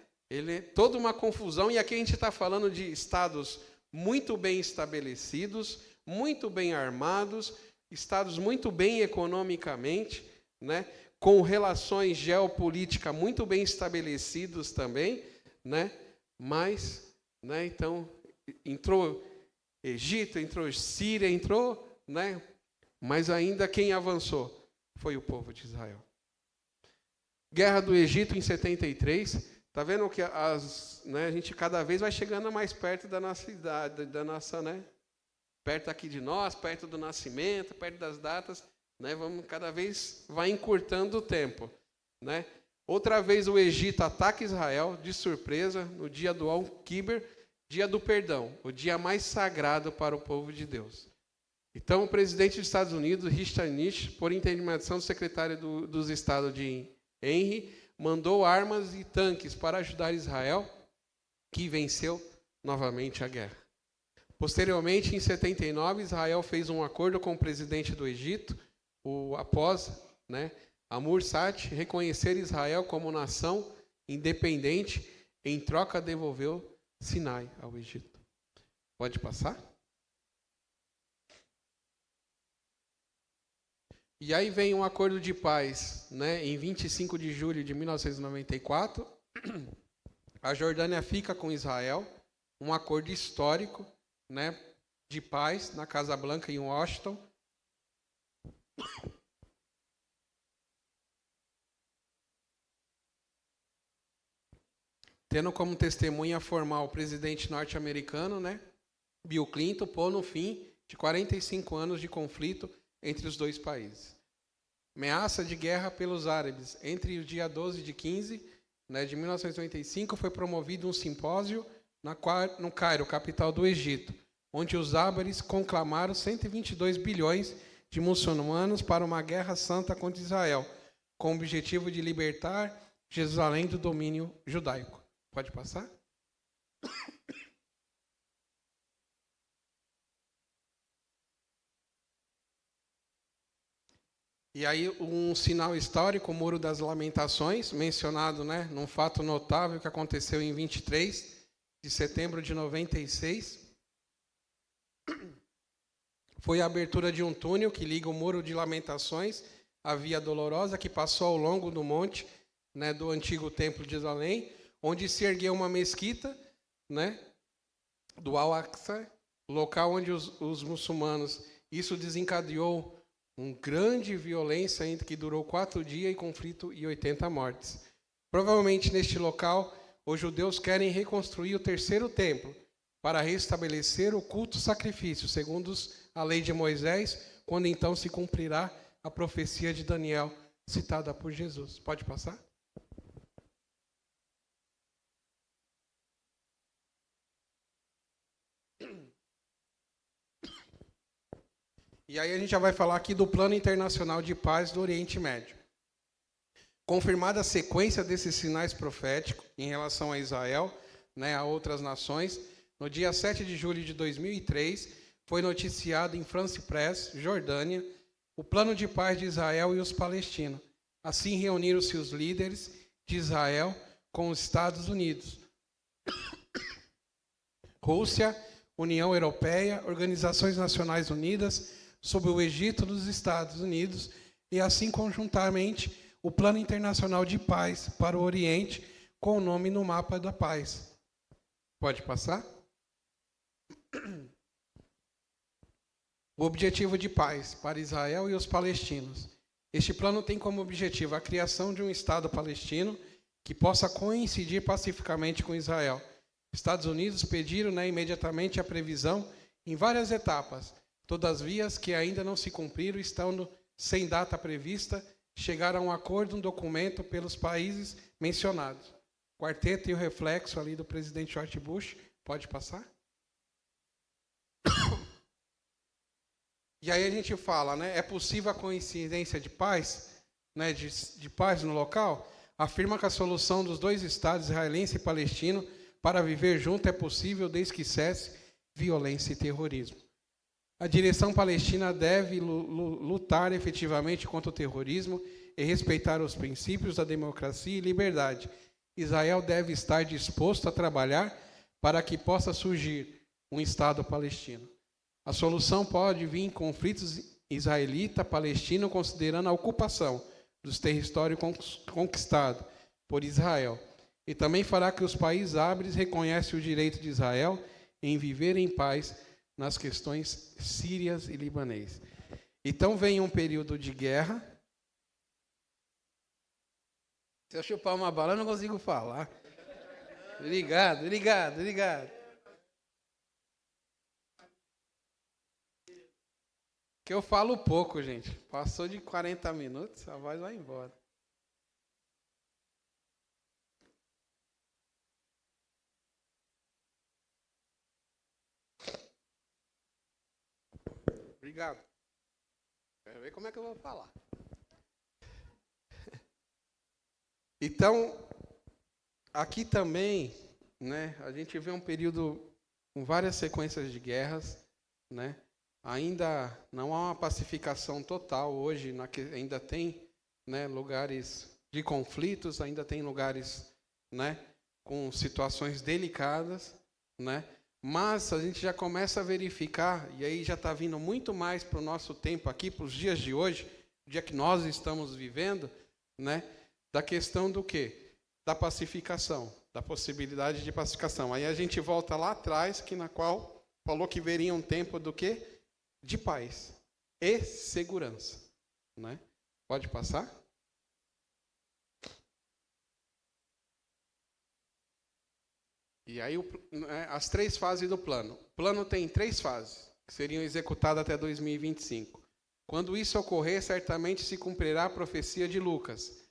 Toda uma confusão, e aqui a gente está falando de estados muito bem estabelecidos, muito bem armados, estados muito bem economicamente, né? Com relações geopolíticas muito bem estabelecidos também, né? Mas, né, então, entrou Egito, entrou Síria, entrou, né? Mas ainda quem avançou foi o povo de Israel. Guerra do Egito em 73. Está vendo que né, a gente cada vez vai chegando mais perto da nossa idade, da nossa, né? Perto aqui de nós, perto do nascimento, perto das datas, né? Vamos cada vez vai encurtando o tempo, né? Outra vez o Egito ataca Israel de surpresa no dia do Yom Kippur, dia do perdão, o dia mais sagrado para o povo de Deus. Então, o presidente dos Estados Unidos, Richard Nixon, por intermediação do secretário dos Estados de Henry, mandou armas e tanques para ajudar Israel, que venceu novamente a guerra. Posteriormente, em 79, Israel fez um acordo com o presidente do Egito, após, né, a Mursat reconhecer Israel como nação independente, em troca devolveu Sinai ao Egito. Pode passar? E aí vem um acordo de paz, né, em 25 de julho de 1994. A Jordânia fica com Israel, um acordo histórico, né, de paz na Casa Branca em Washington. tendo como testemunha formal o presidente norte-americano, né, Bill Clinton, pondo fim de 45 anos de conflito entre os dois países. Ameaça de guerra pelos árabes. Entre o dia 12 de 15, né, de 1995, foi promovido um simpósio no Cairo, capital do Egito, onde os árabes conclamaram 122 bilhões de muçulmanos para uma guerra santa contra Israel, com o objetivo de libertar Jerusalém do domínio judaico. Pode passar? E aí um sinal histórico, o Muro das Lamentações, mencionado, né, num fato notável que aconteceu em 23 de setembro de 96, foi a abertura de um túnel que liga o Muro de Lamentações à Via Dolorosa, que passou ao longo do monte, né, do antigo Templo de Jerusalém, onde se ergueu uma mesquita, né, do Al-Aqsa, local onde os muçulmanos, isso desencadeou uma grande violência que durou 4 dias e conflito e 80 mortes. Provavelmente neste local, os judeus querem reconstruir o terceiro templo para restabelecer o culto-sacrifício, segundo a lei de Moisés, quando então se cumprirá a profecia de Daniel, citada por Jesus. Pode passar? E aí a gente já vai falar aqui do Plano Internacional de Paz do Oriente Médio. Confirmada a sequência desses sinais proféticos em relação a Israel, né, a outras nações, no dia 7 de julho de 2003, foi noticiado em France Press, Jordânia, o plano de paz de Israel e os palestinos. Assim reuniram-se os líderes de Israel com os Estados Unidos, Rússia, União Europeia, Organizações Nacionais Unidas, sob o Egito dos Estados Unidos, e assim conjuntamente o Plano Internacional de Paz para o Oriente, com o nome no mapa da paz. Pode passar? O objetivo de paz para Israel e os palestinos. Este plano tem como objetivo a criação de um Estado palestino que possa coincidir pacificamente com Israel. Estados Unidos pediram, imediatamente a previsão em várias etapas. Todavia, que ainda não se cumpriram, estão sem data prevista, chegaram a um acordo, um documento pelos países mencionados. Quarteto e o reflexo ali do presidente George Bush. Pode passar? E aí a gente fala, é possível a coincidência de paz, de paz no local? Afirma que a solução dos dois estados, israelense e palestino, para viver junto é possível desde que cesse violência e terrorismo. A direção palestina deve lutar efetivamente contra o terrorismo e respeitar os princípios da democracia e liberdade. Israel deve estar disposto a trabalhar para que possa surgir um Estado palestino. A solução pode vir em conflitos israelita-palestino, considerando a ocupação dos territórios conquistados por Israel. E também fará que os países árabes reconheçam o direito de Israel em viver em paz nas questões sírias e libanês. Então vem um período de guerra. Se eu chupar uma bala, eu não consigo falar. Obrigado. Que eu falo pouco, gente. Passou de 40 minutos, a voz vai embora. Obrigado. Quero ver como é que eu vou falar. Então, aqui também, a gente vê um período com várias sequências de guerras, Ainda não há uma pacificação total hoje, ainda tem, lugares de conflitos, ainda tem lugares, com situações delicadas, Mas a gente já começa a verificar, e aí já está vindo muito mais para o nosso tempo aqui, para os dias de hoje, o dia que nós estamos vivendo, da questão do quê? Da pacificação, da possibilidade de pacificação. Aí a gente volta lá atrás, na qual falou que viria um tempo do quê? De paz e segurança. Pode passar? E aí, as 3 fases do plano. O plano tem 3 fases, que seriam executadas até 2025. Quando isso ocorrer, certamente se cumprirá a profecia de Lucas.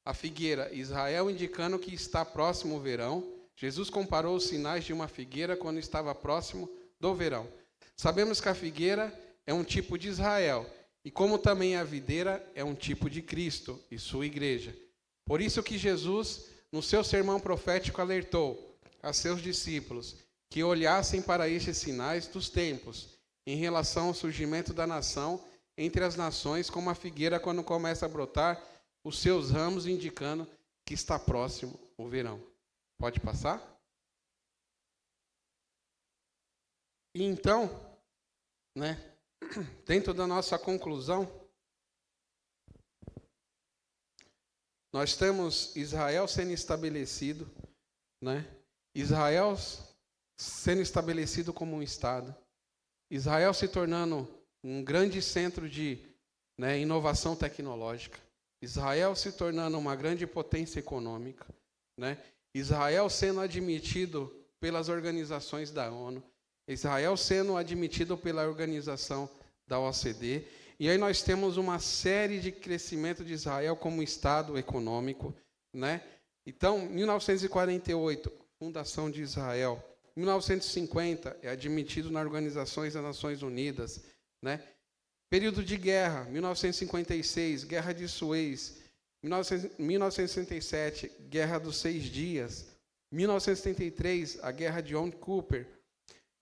A figueira, Israel indicando que está próximo o verão. Jesus comparou os sinais de uma figueira quando estava próximo do verão. Sabemos que a figueira é um tipo de Israel, e como também a videira é um tipo de Cristo e sua igreja. Por isso que Jesus, no seu sermão profético, alertou a seus discípulos que olhassem para estes sinais dos tempos, em relação ao surgimento da nação entre as nações, como a figueira quando começa a brotar os seus ramos, indicando que está próximo o verão. Pode passar? E então, dentro da nossa conclusão, nós temos Israel sendo estabelecido, Israel sendo estabelecido como um Estado, Israel se tornando um grande centro de inovação tecnológica, Israel se tornando uma grande potência econômica, Israel sendo admitido pelas organizações da ONU, Israel sendo admitido pela organização da OCDE, e aí nós temos uma série de crescimento de Israel como Estado econômico, Então, 1948, fundação de Israel. 1950, é admitido nas Organizações das Nações Unidas, Período de guerra, 1956, Guerra de Suez. 1967, Guerra dos 6 Dias. 1973, a Guerra de Yom Kippur.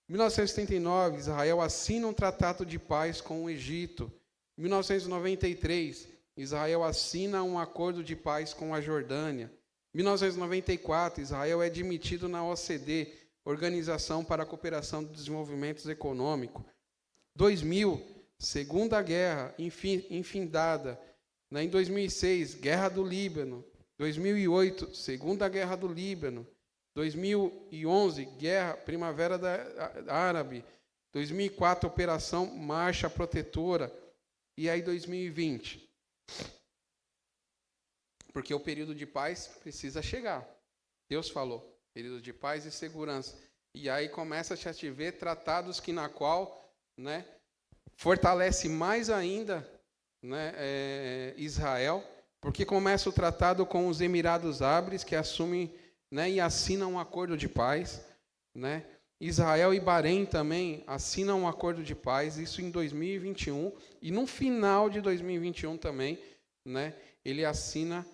1979, Israel assina um tratado de paz com o Egito. 1993, Israel assina um acordo de paz com a Jordânia. 1994, Israel é admitido na OCDE, Organização para a Cooperação do Desenvolvimento Econômico. 2000, Segunda Guerra, infindada. Em 2006, Guerra do Líbano. 2008, Segunda Guerra do Líbano. 2011, Guerra Primavera Árabe. 2004, Operação Marcha Protetora. E aí 2020. Porque o período de paz precisa chegar. Deus falou, período de paz e segurança. E aí começa a te ver tratados que na qual, fortalece mais ainda, Israel, porque começa o tratado com os Emirados Árabes, que assumem, e assinam um acordo de paz, Israel e Bahrein também assinam um acordo de paz, isso em 2021, e no final de 2021 também, ele assina,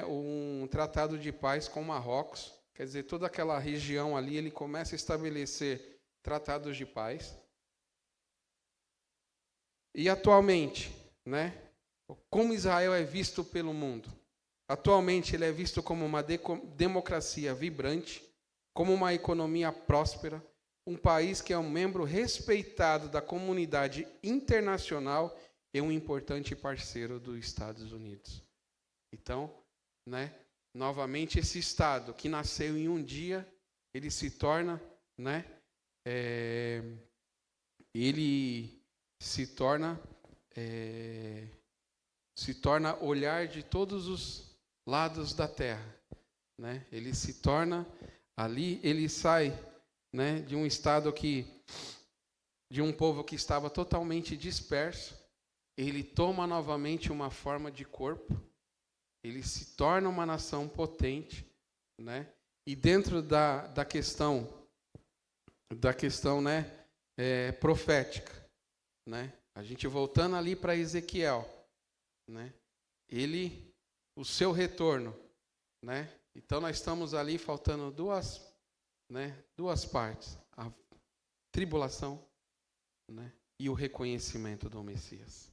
um tratado de paz com Marrocos, quer dizer, toda aquela região ali, ele começa a estabelecer tratados de paz. E atualmente, como Israel é visto pelo mundo? Atualmente ele é visto como uma democracia vibrante, como uma economia próspera, um país que é um membro respeitado da comunidade internacional e um importante parceiro dos Estados Unidos. Então, novamente esse Estado que nasceu em um dia, ele se torna, ele se torna olhar de todos os lados da terra, Ele se torna ali, ele sai, de um estado de um povo que estava totalmente disperso, ele toma novamente uma forma de corpo, ele se torna uma nação potente, E dentro da questão, profética, A gente voltando ali para Ezequiel, o seu retorno, Então nós estamos ali faltando duas partes, a tribulação, e o reconhecimento do Messias.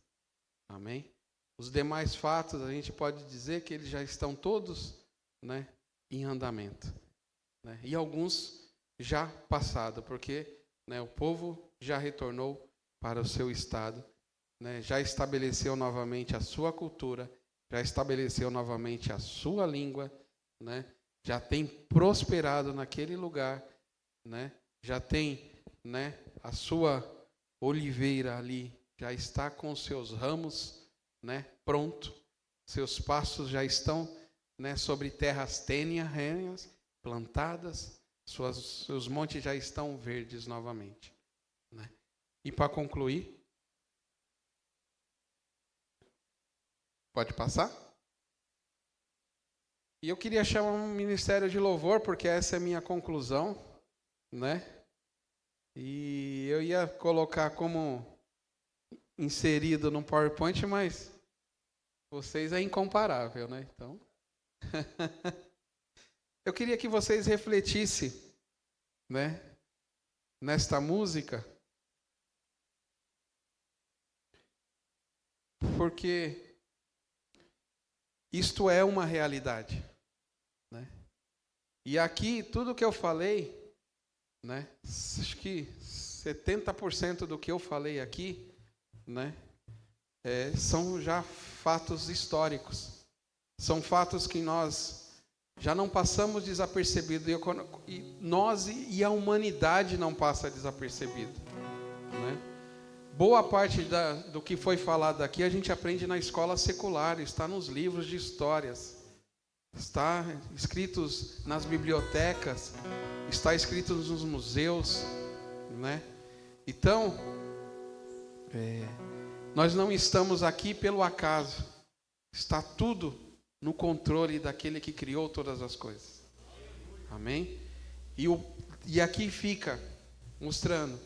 Amém? Os demais fatos a gente pode dizer que eles já estão todos, em andamento, E alguns já passado, porque o povo já retornou para o seu estado, já estabeleceu novamente a sua cultura, já estabeleceu novamente a sua língua, já tem prosperado naquele lugar, já tem, a sua oliveira ali, já está com seus ramos, pronto, seus pastos já estão, sobre terras tênias, plantadas, Seus montes já estão verdes novamente. Né? E para concluir, pode passar? E eu queria chamar um ministério de louvor, porque essa é a minha conclusão, né? E eu ia colocar como inserido no PowerPoint, mas vocês é incomparável, né? Então, eu queria que vocês refletissem, né, nesta música, porque isto é uma realidade, né? E aqui, tudo que eu falei, né, acho que 70% do que eu falei aqui, né, são já fatos históricos. São fatos que nós já não passamos desapercebido, e nós e a humanidade não passa desapercebido, né? Boa parte do que foi falado aqui a gente aprende na escola secular, está nos livros de histórias, está escritos nas bibliotecas, está escrito nos museus, né? Então, nós não estamos aqui pelo acaso, está tudo no controle daquele que criou todas as coisas. Amém? E aqui fica mostrando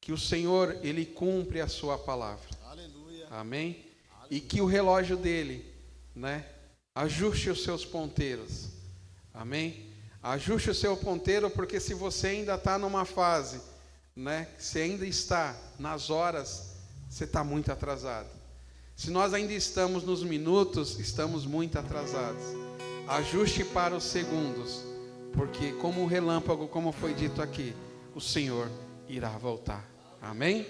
que o Senhor, Ele cumpre a sua palavra. Aleluia. Amém? E que o relógio dele, né, ajuste os seus ponteiros. Amém? Ajuste o seu ponteiro, porque se você ainda está numa fase, né, se ainda está nas horas, você está muito atrasado. Se nós ainda estamos nos minutos, estamos muito atrasados. Ajuste para os segundos, porque como um relâmpago, como foi dito aqui, o Senhor irá voltar. Amém?